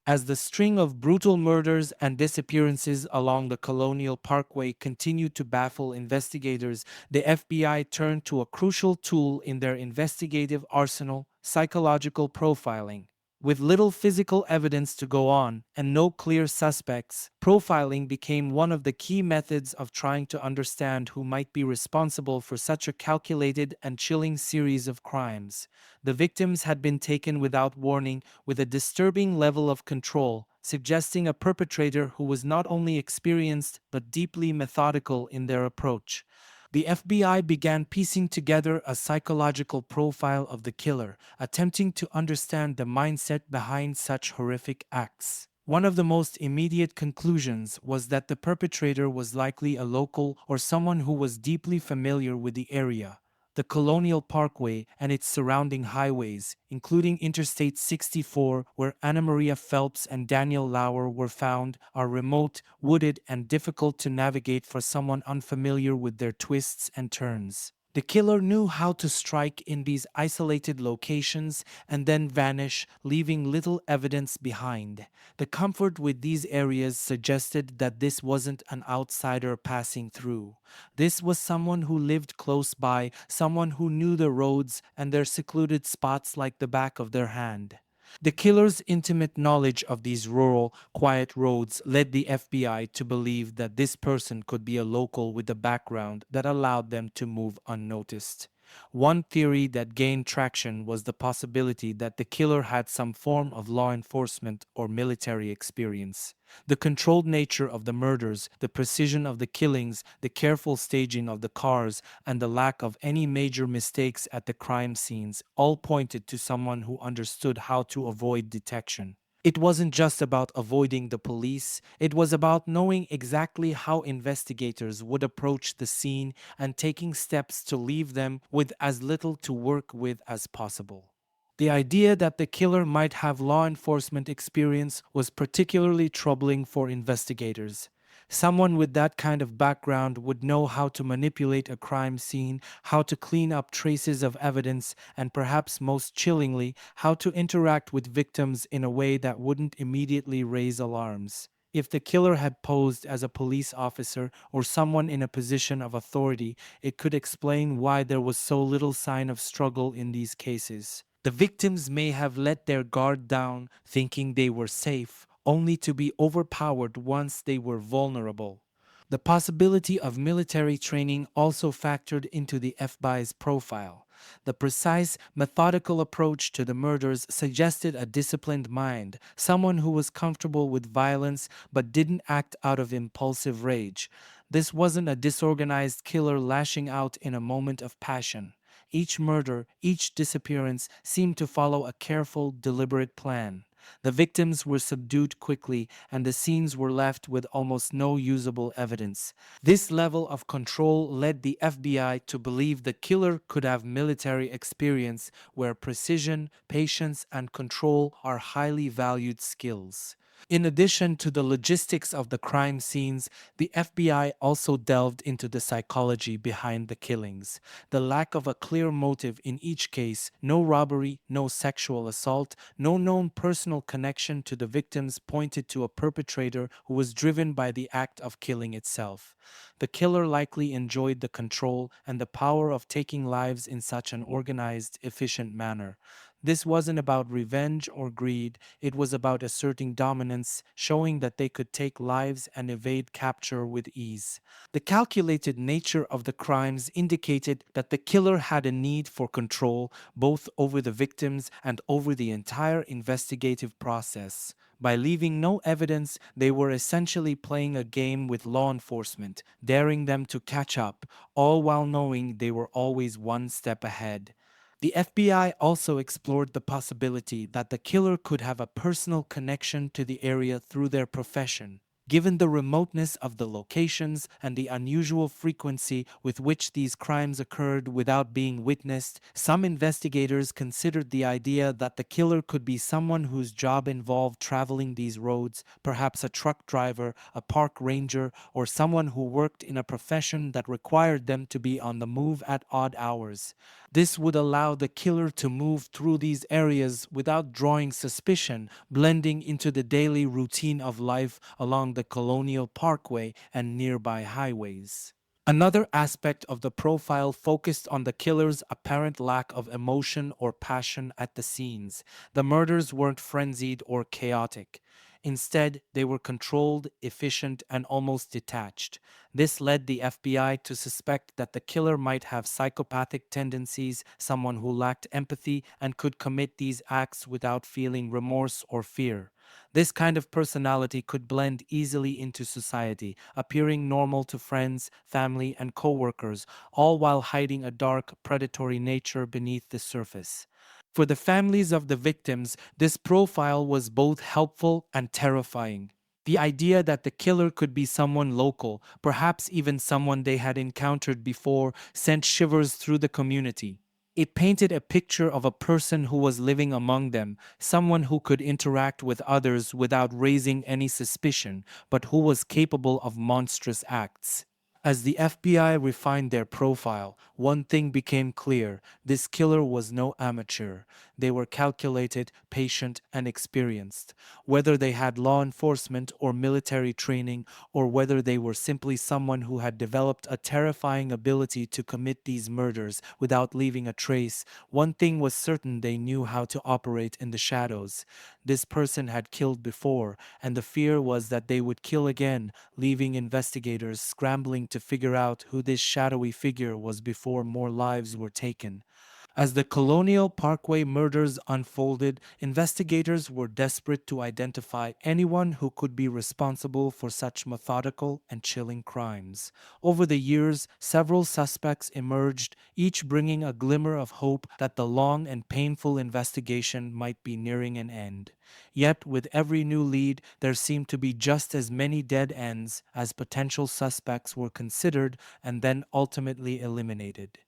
As the string of brutal murders and disappearances along the Colonial Parkway continued to baffle investigators, the FBI turned to a crucial tool in their investigative arsenal: psychological profiling. With little physical evidence to go on and no clear suspects, profiling became one of the key methods of trying to understand who might be responsible for such a calculated and chilling series of crimes. The victims had been taken without warning, with a disturbing level of control, suggesting a perpetrator who was not only experienced but deeply methodical in their approach. The FBI began piecing together a psychological profile of the killer, attempting to understand the mindset behind such horrific acts. One of the most immediate conclusions was that the perpetrator was likely a local or someone who was deeply familiar with the area. The Colonial Parkway and its surrounding highways, including Interstate 64, where Anna Maria Phelps and Daniel Lauer were found, are remote, wooded, and difficult to navigate for someone unfamiliar with their twists and turns. The killer knew how to strike in these isolated locations and then vanish, leaving little evidence behind. The comfort with these areas suggested that this wasn't an outsider passing through. This was someone who lived close by, someone who knew the roads and their secluded spots like the back of their hand. The killer's intimate knowledge of these rural, quiet roads led the FBI to believe that this person could be a local with a background that allowed them to move unnoticed. One theory that gained traction was the possibility that the killer had some form of law enforcement or military experience. The controlled nature of the murders, the precision of the killings, the careful staging of the cars, and the lack of any major mistakes at the crime scenes all pointed to someone who understood how to avoid detection. It wasn't just about avoiding the police, it was about knowing exactly how investigators would approach the scene and taking steps to leave them with as little to work with as possible. The idea that the killer might have law enforcement experience was particularly troubling for investigators. Someone with that kind of background would know how to manipulate a crime scene, how to clean up traces of evidence, and perhaps most chillingly, how to interact with victims in a way that wouldn't immediately raise alarms. If the killer had posed as a police officer or someone in a position of authority, it could explain why there was so little sign of struggle in these cases. The victims may have let their guard down, thinking they were safe, only to be overpowered once they were vulnerable. The possibility of military training also factored into the FBI's profile. The precise, methodical approach to the murders suggested a disciplined mind, someone who was comfortable with violence but didn't act out of impulsive rage. This wasn't a disorganized killer lashing out in a moment of passion. Each murder, each disappearance seemed to follow a careful, deliberate plan. The victims were subdued quickly, and the scenes were left with almost no usable evidence. This level of control led the FBI to believe the killer could have military experience, where precision, patience, and control are highly valued skills. In addition to the logistics of the crime scenes, the FBI also delved into the psychology behind the killings. The lack of a clear motive in each case, no robbery, no sexual assault, no known personal connection to the victims, pointed to a perpetrator who was driven by the act of killing itself. The killer likely enjoyed the control and the power of taking lives in such an organized, efficient manner. This wasn't about revenge or greed, it was about asserting dominance, showing that they could take lives and evade capture with ease. The calculated nature of the crimes indicated that the killer had a need for control both over the victims and over the entire investigative process. By leaving no evidence, they were essentially playing a game with law enforcement, daring them to catch up, all while knowing they were always one step ahead. The FBI also explored the possibility that the killer could have a personal connection to the area through their profession. Given the remoteness of the locations and the unusual frequency with which these crimes occurred without being witnessed, some investigators considered the idea that the killer could be someone whose job involved traveling these roads, perhaps a truck driver, a park ranger, or someone who worked in a profession that required them to be on the move at odd hours. This would allow the killer to move through these areas without drawing suspicion, blending into the daily routine of life along the Colonial Parkway and nearby highways. Another aspect of the profile focused on the killer's apparent lack of emotion or passion at the scenes. The murders weren't frenzied or chaotic. Instead, they were controlled, efficient, and almost detached. This led the FBI to suspect that the killer might have psychopathic tendencies, someone who lacked empathy and could commit these acts without feeling remorse or fear. This kind of personality could blend easily into society, appearing normal to friends, family, and coworkers, all while hiding a dark, predatory nature beneath the surface. For the families of the victims, this profile was both helpful and terrifying. The idea that the killer could be someone local, perhaps even someone they had encountered before, sent shivers through the community. It painted a picture of a person who was living among them, someone who could interact with others without raising any suspicion, but who was capable of monstrous acts. As the FBI refined their profile, one thing became clear: this killer was no amateur. They were calculated, patient, and experienced. Whether they had law enforcement or military training, or whether they were simply someone who had developed a terrifying ability to commit these murders without leaving a trace, one thing was certain: they knew how to operate in the shadows. This person had killed before, and the fear was that they would kill again, leaving investigators scrambling to figure out who this shadowy figure was before more lives were taken. As the Colonial Parkway murders unfolded, investigators were desperate to identify anyone who could be responsible for such methodical and chilling crimes. Over the years, several suspects emerged, each bringing a glimmer of hope that the long and painful investigation might be nearing an end. Yet, with every new lead, there seemed to be just as many dead ends as potential suspects were considered and then ultimately eliminated.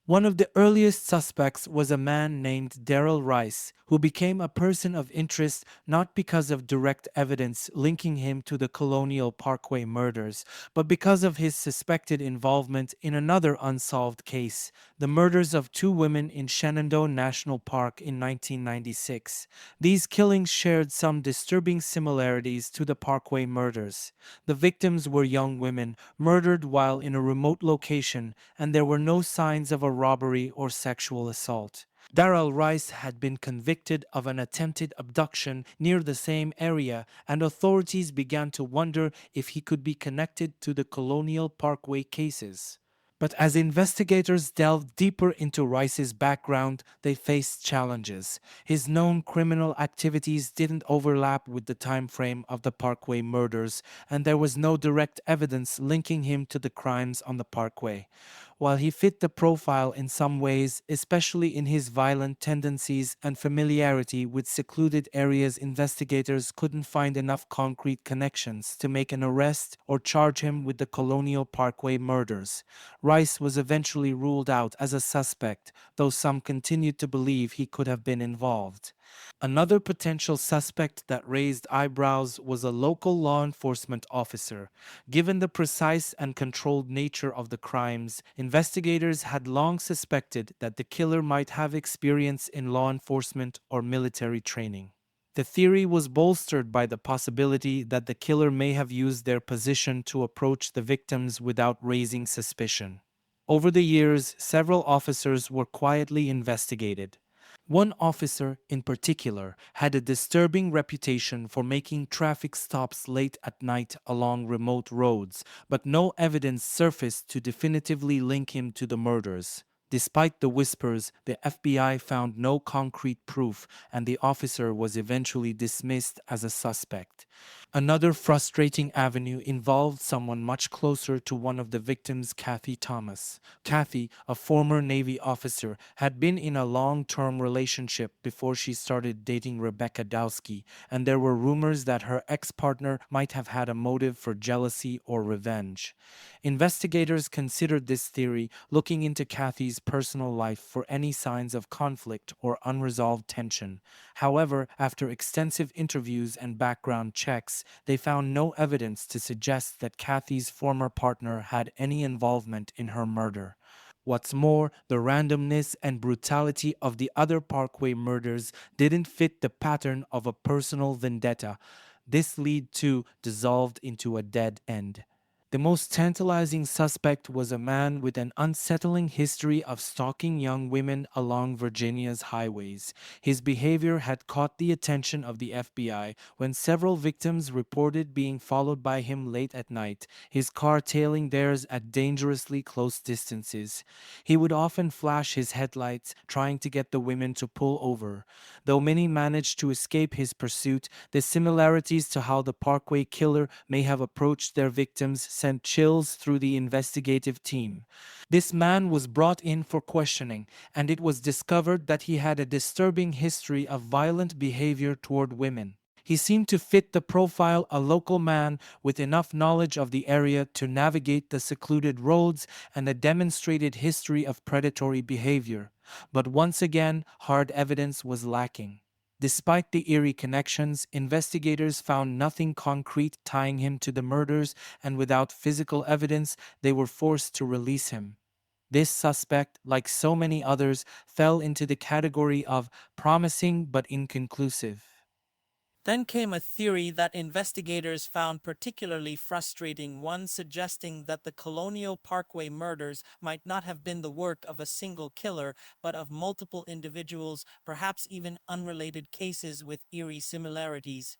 One of the earliest suspects was a man named Darrell Rice, who became a person of interest not because of direct evidence linking him to the Colonial Parkway murders, but because of his suspected involvement in another unsolved case, the murders of two women in Shenandoah National Park in 1996. These killings shared some disturbing similarities to the Parkway murders. The victims were young women, murdered while in a remote location, and there were no signs of a robbery or sexual assault. Darrell Rice had been convicted of an attempted abduction near the same area, and authorities began to wonder if he could be connected to the Colonial Parkway cases. But as investigators delved deeper into Rice's background, they faced challenges. His known criminal activities didn't overlap with the time frame of the Parkway murders, and there was no direct evidence linking him to the crimes on the Parkway. While he fit the profile in some ways, especially in his violent tendencies and familiarity with secluded areas, investigators couldn't find enough concrete connections to make an arrest or charge him with the Colonial Parkway murders. Rice was eventually ruled out as a suspect, though some continued to believe he could have been involved. Another potential suspect that raised eyebrows was a local law enforcement officer. Given the precise and controlled nature of the crimes, investigators had long suspected that the killer might have experience in law enforcement or military training. The theory was bolstered by the possibility that the killer may have used their position to approach the victims without raising suspicion. Over the years, several officers were quietly investigated. One officer, in particular, had a disturbing reputation for making traffic stops late at night along remote roads, but no evidence surfaced to definitively link him to the murders. Despite the whispers, the FBI found no concrete proof, and the officer was eventually dismissed as a suspect. Another frustrating avenue involved someone much closer to one of the victims, Kathy Thomas. Kathy, a former Navy officer, had been in a long-term relationship before she started dating Rebecca Dowski, and there were rumors that her ex-partner might have had a motive for jealousy or revenge. Investigators considered this theory, looking into Kathy's personal life for any signs of conflict or unresolved tension. However, after extensive interviews and background checks, they found no evidence to suggest that Kathy's former partner had any involvement in her murder. What's more, the randomness and brutality of the other Parkway murders didn't fit the pattern of a personal vendetta. This lead to dissolved into a dead end. The most tantalizing suspect was a man with an unsettling history of stalking young women along Virginia's highways. His behavior had caught the attention of the FBI when several victims reported being followed by him late at night, his car tailing theirs at dangerously close distances. He would often flash his headlights, trying to get the women to pull over. Though many managed to escape his pursuit, the similarities to how the Parkway killer may have approached their victims sent chills through the investigative team. This man was brought in for questioning, and it was discovered that he had a disturbing history of violent behavior toward women. He seemed to fit the profile: a local man with enough knowledge of the area to navigate the secluded roads and a demonstrated history of predatory behavior. But once again, hard evidence was lacking. Despite the eerie connections, investigators found nothing concrete tying him to the murders, and without physical evidence, they were forced to release him. This suspect, like so many others, fell into the category of promising but inconclusive. Then came a theory that investigators found particularly frustrating, one suggesting that the Colonial Parkway murders might not have been the work of a single killer, but of multiple individuals, perhaps even unrelated cases with eerie similarities.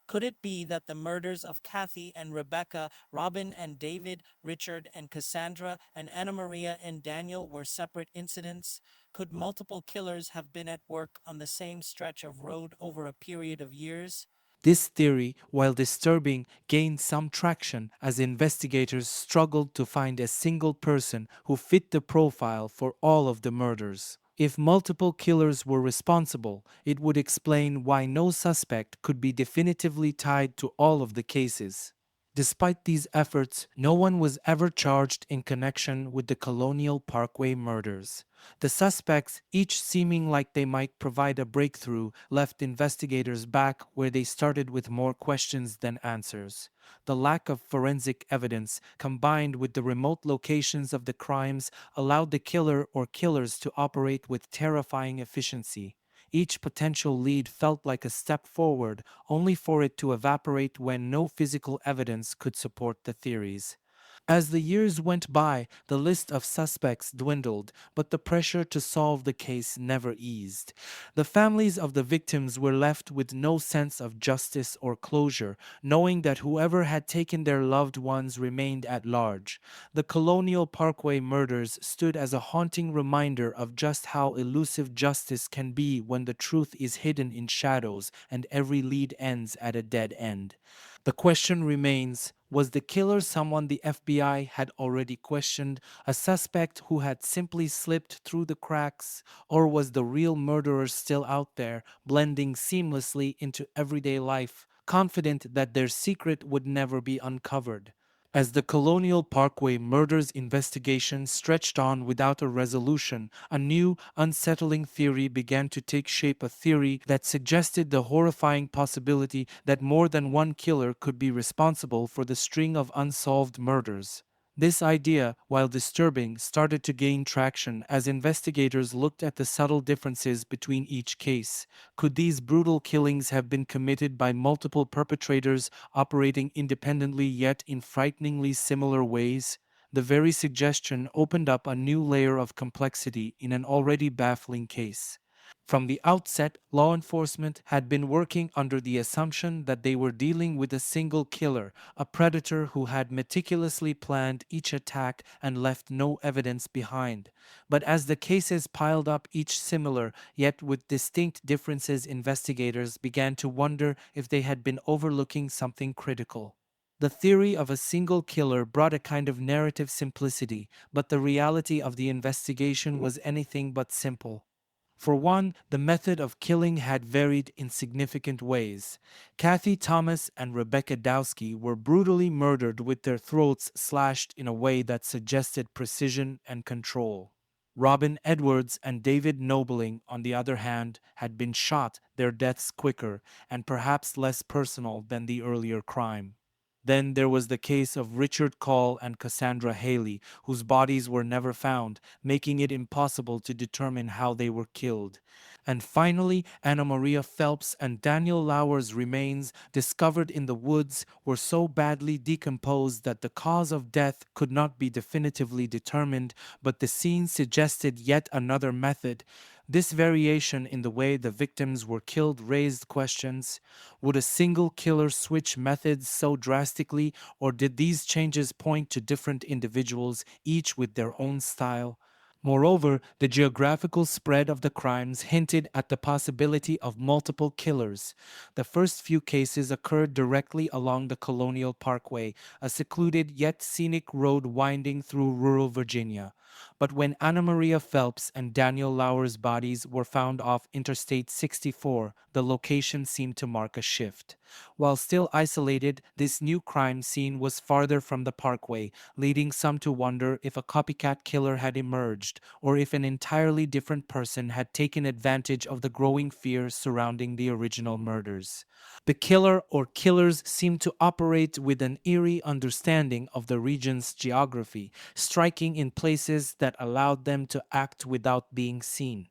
Could it be that the murders of Kathy and Rebecca, Robin and David, Richard and Cassandra, and Anamaria and Daniel were separate incidents? Could multiple killers have been at work on the same stretch of road over a period of years? This theory, while disturbing, gained some traction as investigators struggled to find a single person who fit the profile for all of the murders. If multiple killers were responsible, it would explain why no suspect could be definitively tied to all of the cases. Despite these efforts, no one was ever charged in connection with the Colonial Parkway murders. The suspects, each seeming like they might provide a breakthrough, left investigators back where they started with more questions than answers. The lack of forensic evidence, combined with the remote locations of the crimes, allowed the killer or killers to operate with terrifying efficiency. Each potential lead felt like a step forward, only for it to evaporate when no physical evidence could support the theories. As the years went by, the list of suspects dwindled, but the pressure to solve the case never eased. The families of the victims were left with no sense of justice or closure, knowing that whoever had taken their loved ones remained at large. The Colonial Parkway murders stood as a haunting reminder of just how elusive justice can be when the truth is hidden in shadows and every lead ends at a dead end. The question remains, was the killer someone the FBI had already questioned, a suspect who had simply slipped through the cracks, or was the real murderer still out there, blending seamlessly into everyday life, confident that their secret would never be uncovered? As the Colonial Parkway murders investigation stretched on without a resolution, a new, unsettling theory began to take shape, a theory that suggested the horrifying possibility that more than one killer could be responsible for the string of unsolved murders. This idea, while disturbing, started to gain traction as investigators looked at the subtle differences between each case. Could these brutal killings have been committed by multiple perpetrators operating independently yet in frighteningly similar ways? The very suggestion opened up a new layer of complexity in an already baffling case. From the outset, law enforcement had been working under the assumption that they were dealing with a single killer, a predator who had meticulously planned each attack and left no evidence behind. But as the cases piled up, each similar, yet with distinct differences, investigators began to wonder if they had been overlooking something critical. The theory of a single killer brought a kind of narrative simplicity, but the reality of the investigation was anything but simple. For one, the method of killing had varied in significant ways. Kathy Thomas and Rebecca Dowski were brutally murdered with their throats slashed in a way that suggested precision and control. Robin Edwards and David Nobling, on the other hand, had been shot, their deaths quicker and perhaps less personal than the earlier crime. Then there was the case of Richard Call and Cassandra Haley, whose bodies were never found, making it impossible to determine how they were killed. And finally, Anna Maria Phelps and Daniel Lauer's remains, discovered in the woods, were so badly decomposed that the cause of death could not be definitively determined, but the scene suggested yet another method. This variation in the way the victims were killed raised questions. Would a single killer switch methods so drastically, or did these changes point to different individuals, each with their own style? Moreover, the geographical spread of the crimes hinted at the possibility of multiple killers. The first few cases occurred directly along the Colonial Parkway, a secluded yet scenic road winding through rural Virginia. But when Anna Maria Phelps and Daniel Lauer's bodies were found off Interstate 64, the location seemed to mark a shift. While still isolated, this new crime scene was farther from the parkway, leading some to wonder if a copycat killer had emerged. changed or if an entirely different person had taken advantage of the growing fear surrounding the original murders. The killer or killers seemed to operate with an eerie understanding of the region's geography, striking in places that allowed them to act without being seen.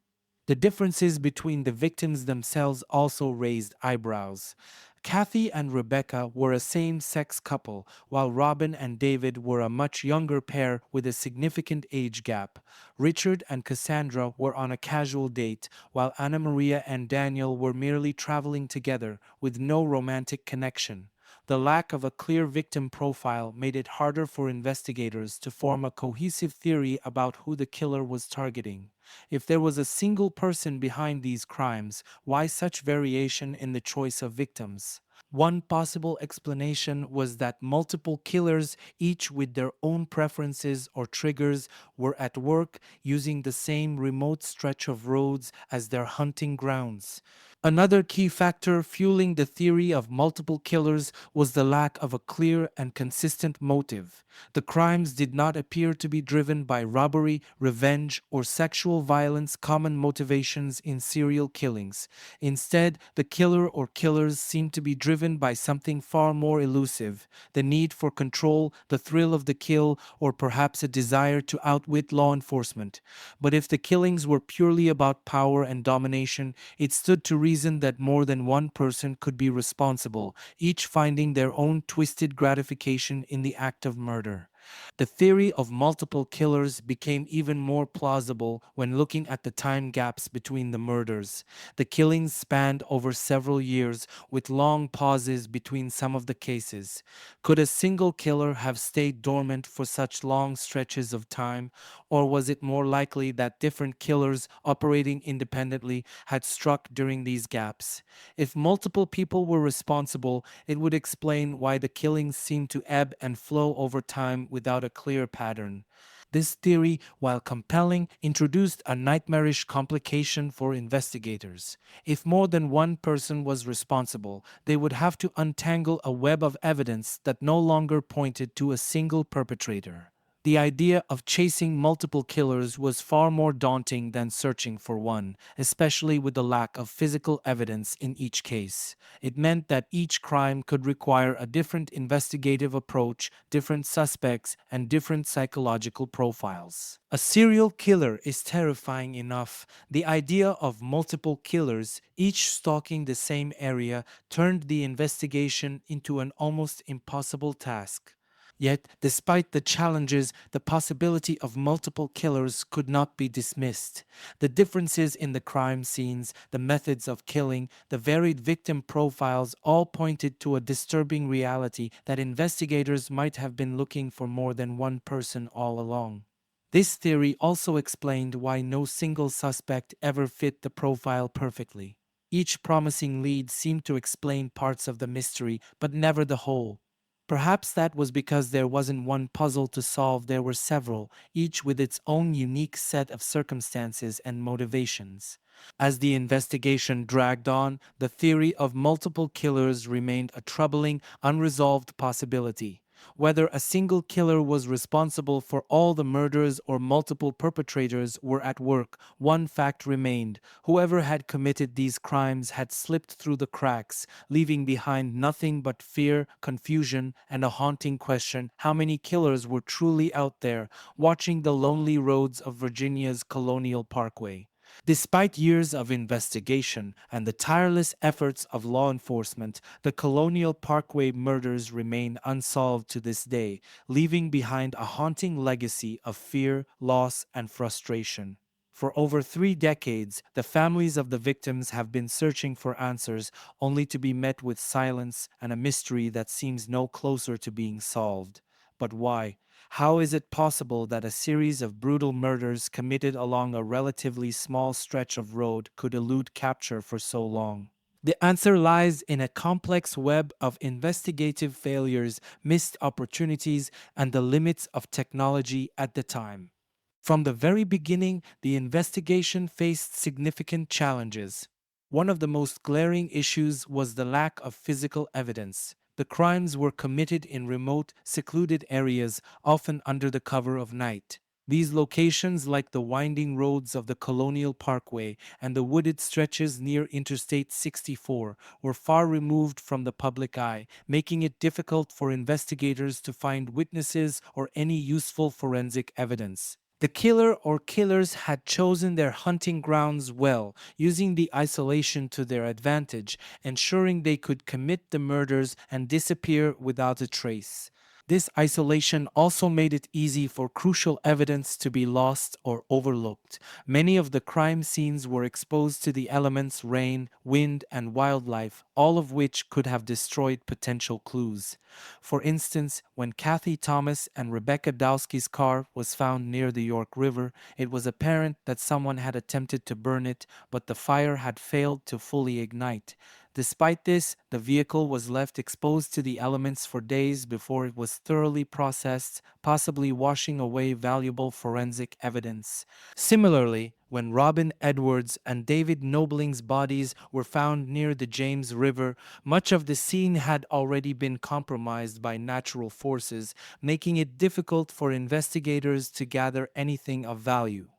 The differences between the victims themselves also raised eyebrows. Kathy and Rebecca were a same sex couple, while Robin and David were a much younger pair with a significant age gap. Richard and Cassandra were on a casual date, while Anamaria and Daniel were merely traveling together with no romantic connection. The lack of a clear victim profile made it harder for investigators to form a cohesive theory about who the killer was targeting. If there was a single person behind these crimes, why such variation in the choice of victims? One possible explanation was that multiple killers, each with their own preferences or triggers, were at work using the same remote stretch of roads as their hunting grounds. Another key factor fueling the theory of multiple killers was the lack of a clear and consistent motive. The crimes did not appear to be driven by robbery, revenge, or sexual violence, common motivations in serial killings. Instead, the killer or killers seemed to be driven by something far more elusive: the need for control, the thrill of the kill, or perhaps a desire to outwit law enforcement. But if the killings were purely about power and domination, it stood to reason that more than one person could be responsible, each finding their own twisted gratification in the act of murder. The theory of multiple killers became even more plausible when looking at the time gaps between the murders. The killings spanned over several years, with long pauses between some of the cases. Could a single killer have stayed dormant for such long stretches of time, or was it more likely that different killers operating independently had struck during these gaps? If multiple people were responsible, it would explain why the killings seemed to ebb and flow over time without a clear pattern. This theory, while compelling, introduced a nightmarish complication for investigators. If more than one person was responsible, they would have to untangle a web of evidence that no longer pointed to a single perpetrator. The idea of chasing multiple killers was far more daunting than searching for one, especially with the lack of physical evidence in each case. It meant that each crime could require a different investigative approach, different suspects, and different psychological profiles. A serial killer is terrifying enough. The idea of multiple killers, each stalking the same area, turned the investigation into an almost impossible task. Yet, despite the challenges, the possibility of multiple killers could not be dismissed. The differences in the crime scenes, the methods of killing, the varied victim profiles all pointed to a disturbing reality that investigators might have been looking for more than one person all along. This theory also explained why no single suspect ever fit the profile perfectly. Each promising lead seemed to explain parts of the mystery, but never the whole. Perhaps that was because there wasn't one puzzle to solve, there were several, each with its own unique set of circumstances and motivations. As the investigation dragged on, the theory of multiple killers remained a troubling, unresolved possibility. Whether a single killer was responsible for all the murders or multiple perpetrators were at work, one fact remained: whoever had committed these crimes had slipped through the cracks, leaving behind nothing but fear, confusion, and a haunting question: how many killers were truly out there, watching the lonely roads of Virginia's Colonial Parkway? Despite years of investigation and the tireless efforts of law enforcement, the Colonial Parkway murders remain unsolved to this day, leaving behind a haunting legacy of fear, loss, and frustration. For over 3 decades, the families of the victims have been searching for answers, only to be met with silence and a mystery that seems no closer to being solved. But why? How is it possible that a series of brutal murders committed along a relatively small stretch of road could elude capture for so long? The answer lies in a complex web of investigative failures, missed opportunities, and the limits of technology at the time. From the very beginning, the investigation faced significant challenges. One of the most glaring issues was the lack of physical evidence. The crimes were committed in remote, secluded areas, often under the cover of night. These locations, like the winding roads of the Colonial Parkway and the wooded stretches near Interstate 64, were far removed from the public eye, making it difficult for investigators to find witnesses or any useful forensic evidence. The killer or killers had chosen their hunting grounds well, using the isolation to their advantage, ensuring they could commit the murders and disappear without a trace. This isolation also made it easy for crucial evidence to be lost or overlooked. Many of the crime scenes were exposed to the elements rain, wind, and wildlife, all of which could have destroyed potential clues. For instance, when Kathy Thomas and Rebecca Dowski's car was found near the York River, it was apparent that someone had attempted to burn it, but the fire had failed to fully ignite. Despite this, the vehicle was left exposed to the elements for days before it was thoroughly processed, possibly washing away valuable forensic evidence. Similarly, when Robin Edwards and David Nobling's bodies were found near the James River, much of the scene had already been compromised by natural forces, making it difficult for investigators to gather anything of value.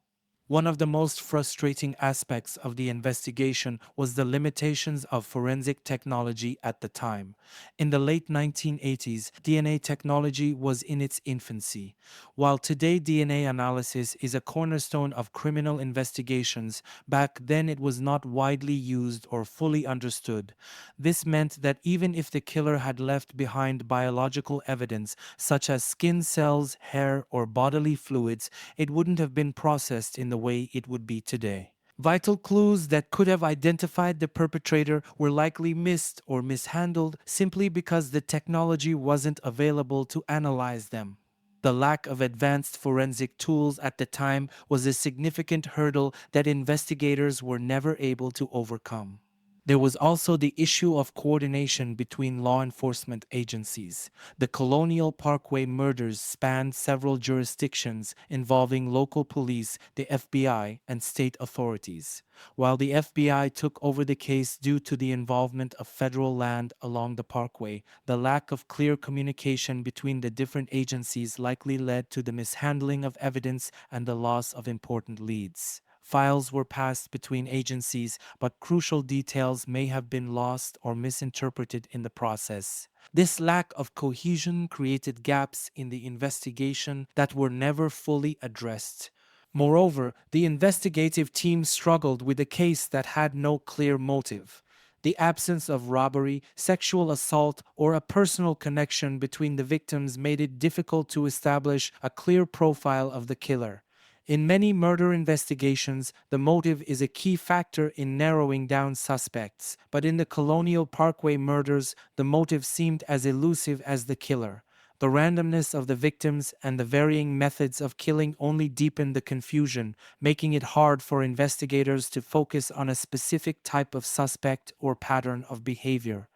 One of the most frustrating aspects of the investigation was the limitations of forensic technology at the time. In the late 1980s, DNA technology was in its infancy. While today DNA analysis is a cornerstone of criminal investigations, back then it was not widely used or fully understood. This meant that even if the killer had left behind biological evidence, such as skin cells, hair, or bodily fluids, it wouldn't have been processed in the way it would be today. Vital clues that could have identified the perpetrator were likely missed or mishandled simply because the technology wasn't available to analyze them. The lack of advanced forensic tools at the time was a significant hurdle that investigators were never able to overcome. There was also the issue of coordination between law enforcement agencies. The Colonial Parkway murders spanned several jurisdictions involving local police, the FBI, and state authorities. While the FBI took over the case due to the involvement of federal land along the parkway, the lack of clear communication between the different agencies likely led to the mishandling of evidence and the loss of important leads. Files were passed between agencies, but crucial details may have been lost or misinterpreted in the process. This lack of cohesion created gaps in the investigation that were never fully addressed. Moreover, the investigative team struggled with a case that had no clear motive. The absence of robbery, sexual assault, or a personal connection between the victims made it difficult to establish a clear profile of the killer. In many murder investigations, the motive is a key factor in narrowing down suspects, but in the Colonial Parkway murders, the motive seemed as elusive as the killer. The randomness of the victims and the varying methods of killing only deepened the confusion, making it hard for investigators to focus on a specific type of suspect or pattern of behavior.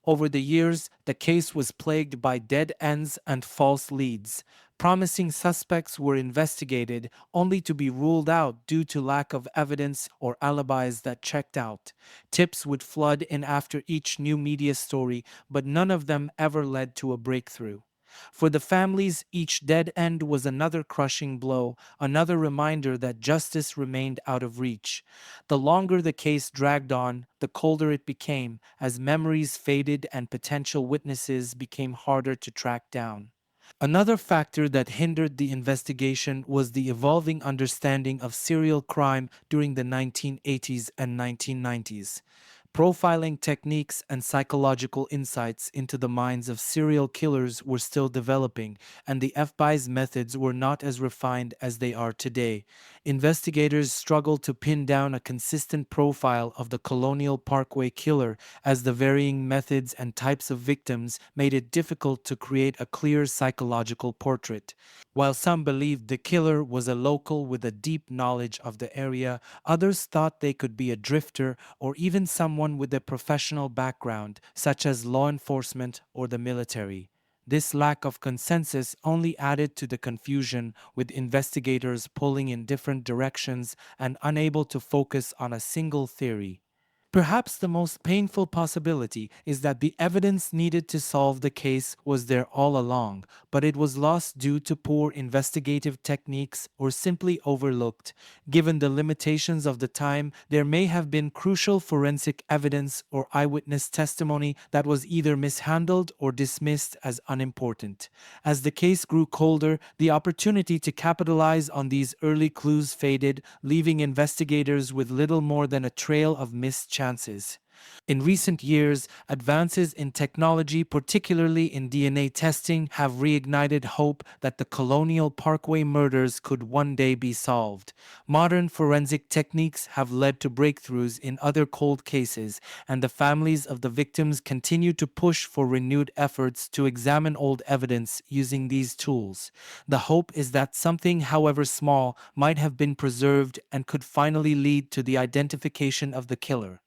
Over the years, the case was plagued by dead ends and false leads. Promising suspects were investigated only to be ruled out due to lack of evidence or alibis that checked out. Tips would flood in after each new media story, but none of them ever led to a breakthrough. For the families, each dead end was another crushing blow, another reminder that justice remained out of reach. The longer the case dragged on, the colder it became, as memories faded and potential witnesses became harder to track down. Another factor that hindered the investigation was the evolving understanding of serial crime during the 1980s and 1990s. Profiling techniques and psychological insights into the minds of serial killers were still developing, and the FBI's methods were not as refined as they are today. Investigators struggled to pin down a consistent profile of the Colonial Parkway killer, as the varying methods and types of victims made it difficult to create a clear psychological portrait. While some believed the killer was a local with a deep knowledge of the area, others thought they could be a drifter or even someone with a professional background, such as law enforcement or the military. This lack of consensus only added to the confusion, with investigators pulling in different directions and unable to focus on a single theory. Perhaps the most painful possibility is that the evidence needed to solve the case was there all along, but it was lost due to poor investigative techniques or simply overlooked. Given the limitations of the time, there may have been crucial forensic evidence or eyewitness testimony that was either mishandled or dismissed as unimportant. As the case grew colder, the opportunity to capitalize on these early clues faded, leaving investigators with little more than a trail of missed chances. In recent years, advances in technology, particularly in DNA testing, have reignited hope that the Colonial Parkway murders could one day be solved. Modern forensic techniques have led to breakthroughs in other cold cases, and the families of the victims continue to push for renewed efforts to examine old evidence using these tools. The hope is that something, however small, might have been preserved and could finally lead to the identification of the killer.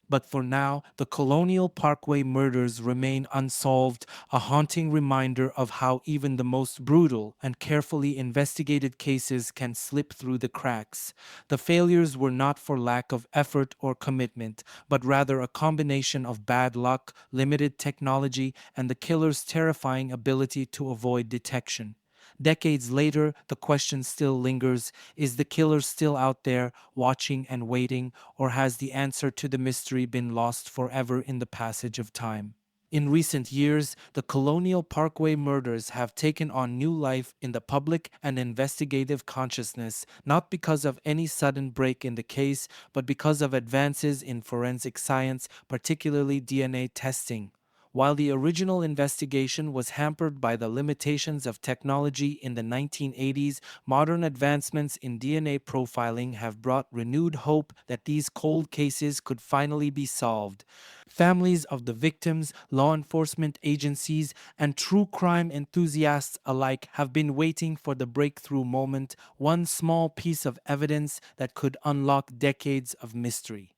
But for now, the Colonial Parkway murders remain unsolved, a haunting reminder of how even the most brutal and carefully investigated cases can slip through the cracks. The failures were not for lack of effort or commitment, but rather a combination of bad luck, limited technology, and the killer's terrifying ability to avoid detection. Decades later, the question still lingers: is the killer still out there, watching and waiting, or has the answer to the mystery been lost forever in the passage of time? In recent years, the Colonial Parkway murders have taken on new life in the public and investigative consciousness, not because of any sudden break in the case, but because of advances in forensic science, particularly DNA testing. While the original investigation was hampered by the limitations of technology in the 1980s, modern advancements in DNA profiling have brought renewed hope that these cold cases could finally be solved. Families of the victims, law enforcement agencies, and true crime enthusiasts alike have been waiting for the breakthrough moment, one small piece of evidence that could unlock decades of mystery.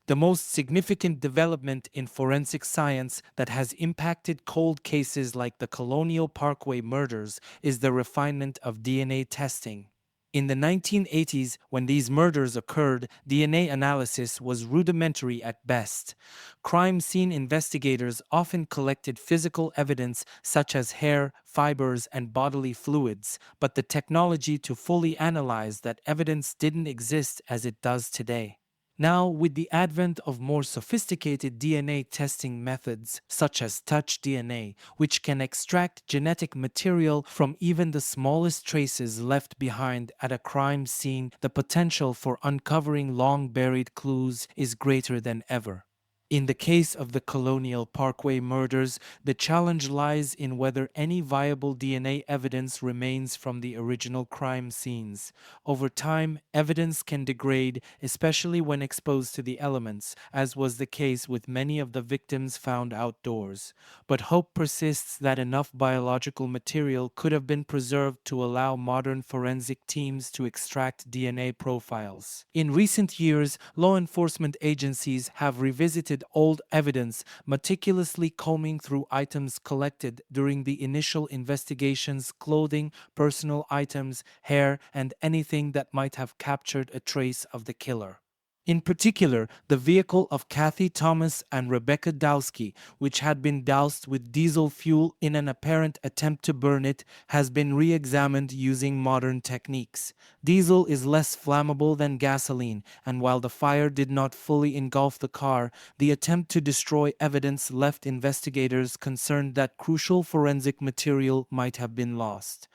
The most significant development in forensic science that has impacted cold cases like the Colonial Parkway murders is the refinement of DNA testing. In the 1980s, when these murders occurred, DNA analysis was rudimentary at best. Crime scene investigators often collected physical evidence such as hair, fibers, and bodily fluids, but the technology to fully analyze that evidence didn't exist as it does today. Now, with the advent of more sophisticated DNA testing methods, such as touch DNA, which can extract genetic material from even the smallest traces left behind at a crime scene, the potential for uncovering long buried clues is greater than ever. In the case of the Colonial Parkway murders, the challenge lies in whether any viable DNA evidence remains from the original crime scenes. Over time, evidence can degrade, especially when exposed to the elements, as was the case with many of the victims found outdoors. But hope persists that enough biological material could have been preserved to allow modern forensic teams to extract DNA profiles. In recent years, law enforcement agencies have revisited old evidence, meticulously combing through items collected during the initial investigations: clothing, personal items, hair, and anything that might have captured a trace of the killer. In particular, the vehicle of Kathy Thomas and Rebecca Dowski, which had been doused with diesel fuel in an apparent attempt to burn it, has been re-examined using modern techniques. Diesel is less flammable than gasoline, and while the fire did not fully engulf the car, the attempt to destroy evidence left investigators concerned that crucial forensic material might have been lost.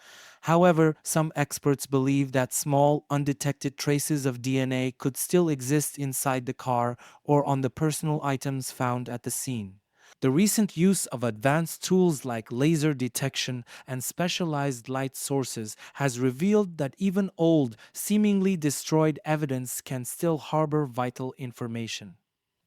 However, some experts believe that small, undetected traces of DNA could still exist inside the car or on the personal items found at the scene. The recent use of advanced tools like laser detection and specialized light sources has revealed that even old, seemingly destroyed evidence can still harbor vital information.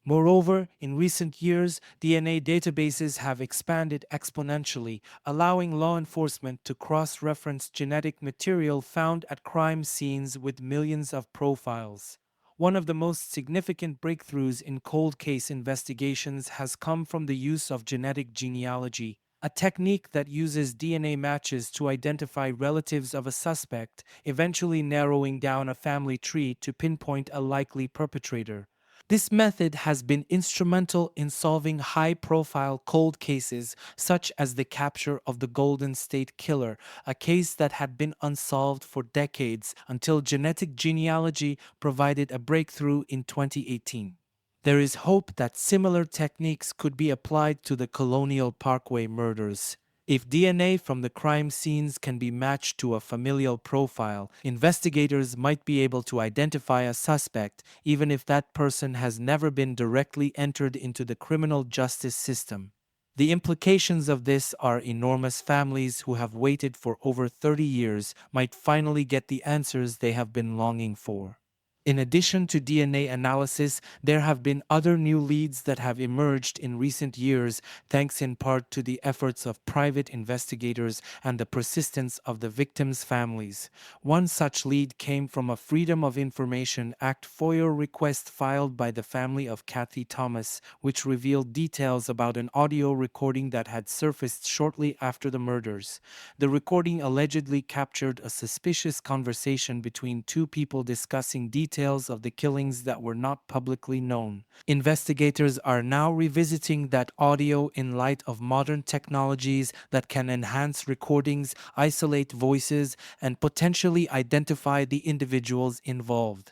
Moreover, in recent years, DNA databases have expanded exponentially, allowing law enforcement to cross-reference genetic material found at crime scenes with millions of profiles. One of the most significant breakthroughs in cold case investigations has come from the use of genetic genealogy, a technique that uses DNA matches to identify relatives of a suspect, eventually narrowing down a family tree to pinpoint a likely perpetrator. This method has been instrumental in solving high profile cold cases, such as the capture of the Golden State Killer, a case that had been unsolved for decades until genetic genealogy provided a breakthrough in 2018. There is hope that similar techniques could be applied to the Colonial Parkway murders. If DNA from the crime scenes can be matched to a familial profile, investigators might be able to identify a suspect even if that person has never been directly entered into the criminal justice system. The implications of this are enormous. Families who have waited for over 30 years might finally get the answers they have been longing for. In addition to DNA analysis, there have been other new leads that have emerged in recent years, thanks in part to the efforts of private investigators and the persistence of the victims' families. One such lead came from a Freedom of Information Act FOIA request filed by the family of Kathy Thomas, which revealed details about an audio recording that had surfaced shortly after the murders. The recording allegedly captured a suspicious conversation between two people discussing details of the killings that were not publicly known. Investigators are now revisiting that audio in light of modern technologies that can enhance recordings, isolate voices, and potentially identify the individuals involved.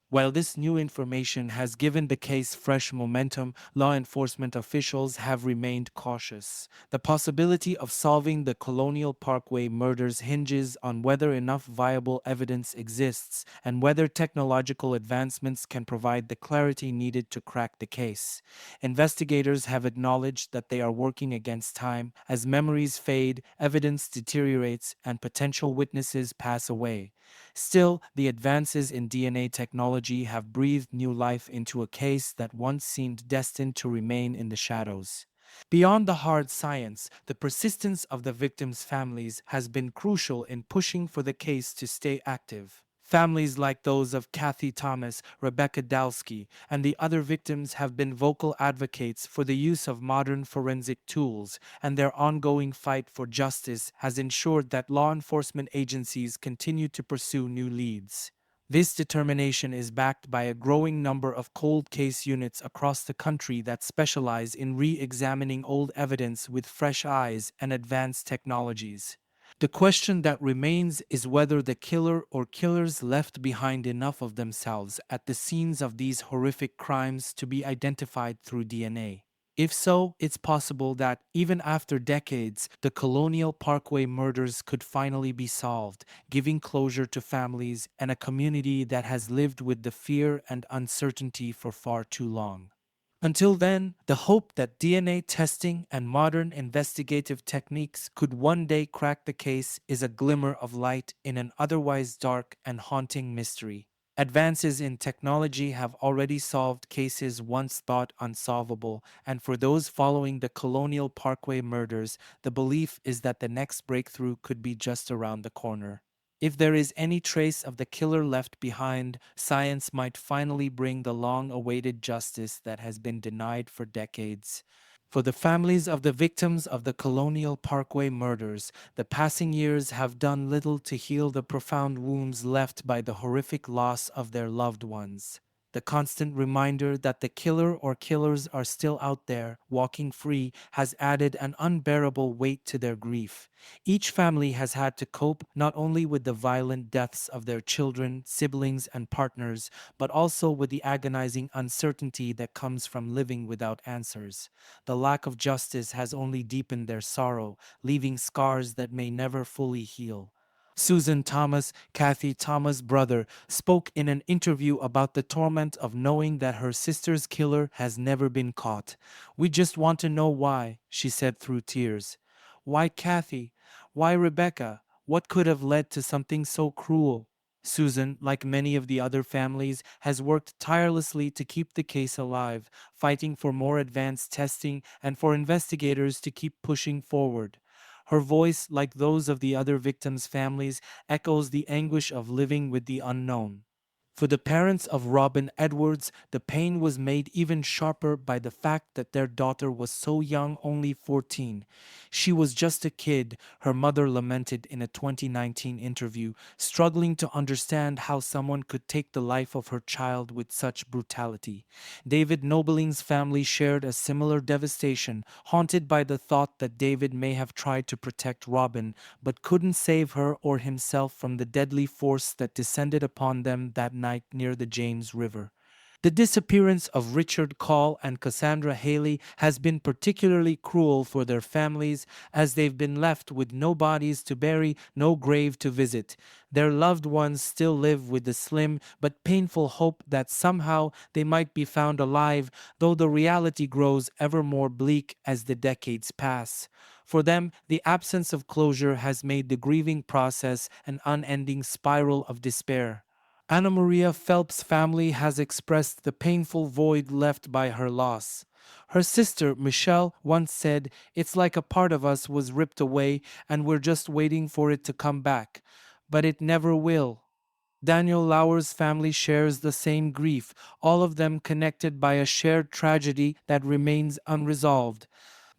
While this new information has given the case fresh momentum, law enforcement officials have remained cautious. The possibility of solving the Colonial Parkway murders hinges on whether enough viable evidence exists and whether technological advancements can provide the clarity needed to crack the case. Investigators have acknowledged that they are working against time. As memories fade, evidence deteriorates, and potential witnesses pass away. Still, the advances in DNA technology have breathed new life into a case that once seemed destined to remain in the shadows. Beyond the hard science, the persistence of the victims' families has been crucial in pushing for the case to stay active. Families like those of Kathy Thomas, Rebecca Dowski, and the other victims have been vocal advocates for the use of modern forensic tools, and their ongoing fight for justice has ensured that law enforcement agencies continue to pursue new leads. This determination is backed by a growing number of cold case units across the country that specialize in re examining old evidence with fresh eyes and advanced technologies. The question that remains is whether the killer or killers left behind enough of themselves at the scenes of these horrific crimes to be identified through DNA. If so, it's possible that, even after decades, the Colonial Parkway murders could finally be solved, giving closure to families and a community that has lived with the fear and uncertainty for far too long. Until then, the hope that DNA testing and modern investigative techniques could one day crack the case is a glimmer of light in an otherwise dark and haunting mystery. Advances in technology have already solved cases once thought unsolvable, and for those following the Colonial Parkway murders, the belief is that the next breakthrough could be just around the corner. If there is any trace of the killer left behind, science might finally bring the long awaited justice that has been denied for decades. For the families of the victims of the Colonial Parkway murders, the passing years have done little to heal the profound wounds left by the horrific loss of their loved ones. The constant reminder that the killer or killers are still out there, walking free, has added an unbearable weight to their grief. Each family has had to cope not only with the violent deaths of their children, siblings, and partners, but also with the agonizing uncertainty that comes from living without answers. The lack of justice has only deepened their sorrow, leaving scars that may never fully heal. Susan Thomas, Kathy Thomas' brother, spoke in an interview about the torment of knowing that her sister's killer has never been caught. "We just want to know why," she said through tears. "Why Kathy? Why Rebecca? What could have led to something so cruel?" Susan, like many of the other families, has worked tirelessly to keep the case alive, fighting for more advanced testing and for investigators to keep pushing forward. Her voice, like those of the other victims' families, echoes the anguish of living with the unknown. For the parents of Robin Edwards, the pain was made even sharper by the fact that their daughter was so young, only 14. She was just a kid, her mother lamented in a 2019 interview, struggling to understand how someone could take the life of her child with such brutality. David Nobeling's family shared a similar devastation, haunted by the thought that David may have tried to protect Robin, but couldn't save her or himself from the deadly force that descended upon them that night near the James River. The disappearance of Richard Call and Cassandra Haley has been particularly cruel for their families, as they've been left with no bodies to bury, no grave to visit. Their loved ones still live with the slim but painful hope that somehow they might be found alive, though the reality grows ever more bleak as the decades pass. For them, the absence of closure has made the grieving process an unending spiral of despair. Anamaria Phelps' family has expressed the painful void left by her loss. Her sister, Michelle, once said, "It's like a part of us was ripped away and we're just waiting for it to come back. But it never will." Daniel Lauer's family shares the same grief, all of them connected by a shared tragedy that remains unresolved.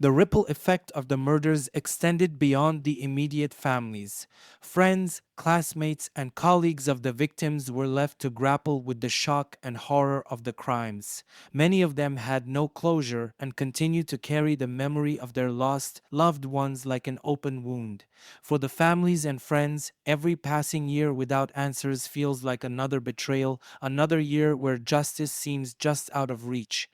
The ripple effect of the murders extended beyond the immediate families. Friends, classmates, and colleagues of the victims were left to grapple with the shock and horror of the crimes. Many of them had no closure and continue to carry the memory of their lost loved ones like an open wound. For the families and friends, every passing year without answers feels like another betrayal, another year where justice seems just out of reach.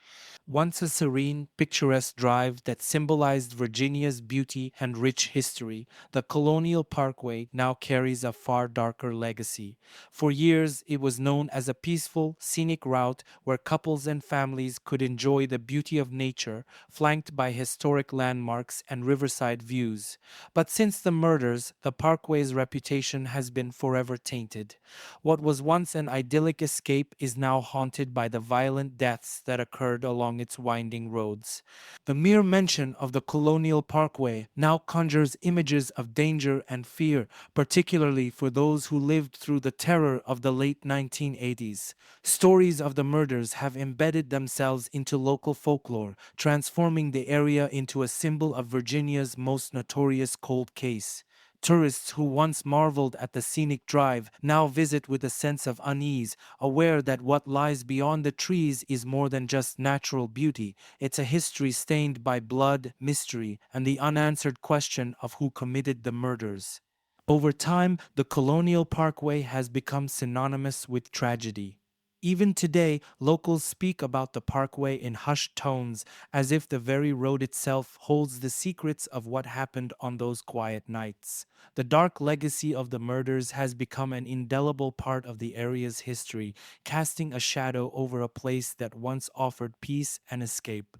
Once a serene, picturesque drive that symbolized Virginia's beauty and rich history, the Colonial Parkway now carries a far darker legacy. For years, it was known as a peaceful, scenic route where couples and families could enjoy the beauty of nature, flanked by historic landmarks and riverside views. But since the murders, the parkway's reputation has been forever tainted. What was once an idyllic escape is now haunted by the violent deaths that occurred along its winding roads. The mere mention of the Colonial Parkway now conjures images of danger and fear, particularly for those who lived through the terror of the late 1980s. Stories of the murders have embedded themselves into local folklore, transforming the area into a symbol of Virginia's most notorious cold case. Tourists who once marveled at the scenic drive now visit with a sense of unease, aware that what lies beyond the trees is more than just natural beauty. It's a history stained by blood, mystery, and the unanswered question of who committed the murders. Over time, the Colonial Parkway has become synonymous with tragedy. Even today, locals speak about the parkway in hushed tones, as if the very road itself holds the secrets of what happened on those quiet nights. The dark legacy of the murders has become an indelible part of the area's history, casting a shadow over a place that once offered peace and escape.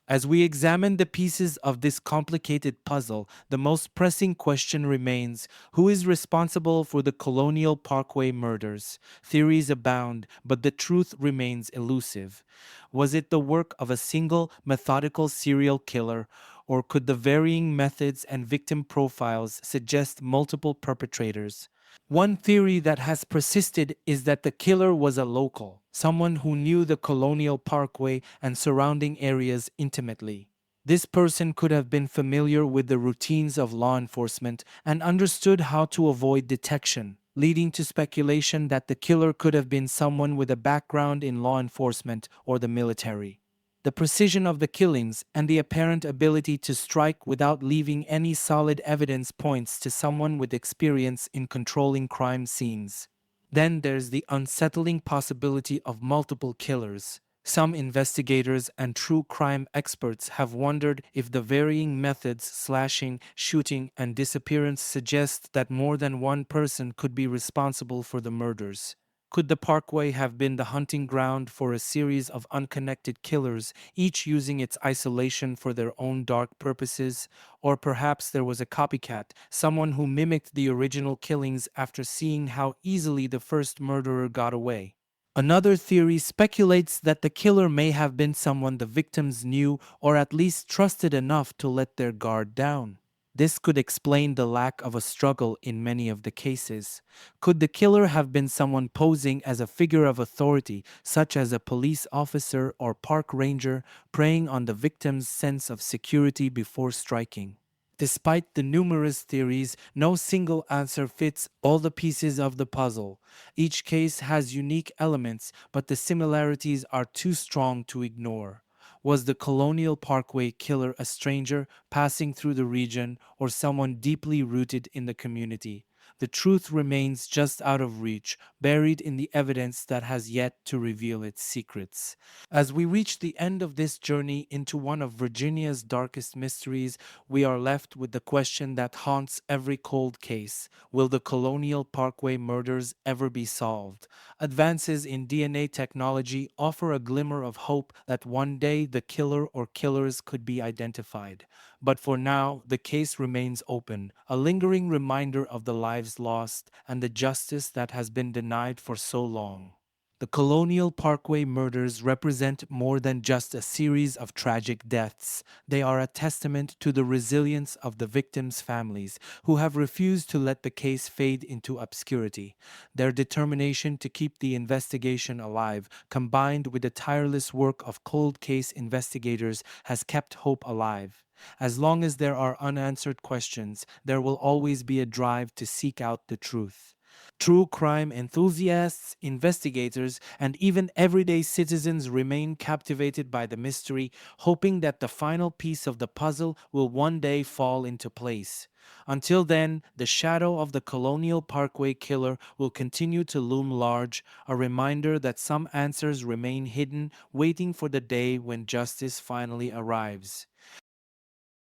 As we examine the pieces of this complicated puzzle, the most pressing question remains: who is responsible for the Colonial Parkway murders? Theories abound, but the truth remains elusive. Was it the work of a single, methodical serial killer, or could the varying methods and victim profiles suggest multiple perpetrators? One theory that has persisted is that the killer was a local, someone who knew the Colonial Parkway and surrounding areas intimately. This person could have been familiar with the routines of law enforcement and understood how to avoid detection, leading to speculation that the killer could have been someone with a background in law enforcement or the military. The precision of the killings and the apparent ability to strike without leaving any solid evidence points to someone with experience in controlling crime scenes. Then there's the unsettling possibility of multiple killers. Some investigators and true crime experts have wondered if the varying methods, slashing, shooting, and disappearance, suggest that more than one person could be responsible for the murders. Could the parkway have been the hunting ground for a series of unconnected killers, each using its isolation for their own dark purposes? Or perhaps there was a copycat, someone who mimicked the original killings after seeing how easily the first murderer got away? Another theory speculates that the killer may have been someone the victims knew or at least trusted enough to let their guard down. This could explain the lack of a struggle in many of the cases. Could the killer have been someone posing as a figure of authority, such as a police officer or park ranger, preying on the victim's sense of security before striking? Despite the numerous theories, no single answer fits all the pieces of the puzzle. Each case has unique elements, but the similarities are too strong to ignore. Was the Colonial Parkway killer a stranger passing through the region or someone deeply rooted in the community? The truth remains just out of reach, buried in the evidence that has yet to reveal its secrets. As we reach the end of this journey into one of Virginia's darkest mysteries, we are left with the question that haunts every cold case. Will the Colonial Parkway murders ever be solved? Advances in DNA technology offer a glimmer of hope that one day the killer or killers could be identified. But for now, the case remains open, a lingering reminder of the lives lost and the justice that has been denied for so long. The Colonial Parkway murders represent more than just a series of tragic deaths. They are a testament to the resilience of the victims' families, who have refused to let the case fade into obscurity. Their determination to keep the investigation alive, combined with the tireless work of cold case investigators, has kept hope alive. As long as there are unanswered questions, there will always be a drive to seek out the truth. True crime enthusiasts, investigators, and even everyday citizens remain captivated by the mystery, hoping that the final piece of the puzzle will one day fall into place. Until then, the shadow of the Colonial Parkway killer will continue to loom large, a reminder that some answers remain hidden, waiting for the day when justice finally arrives.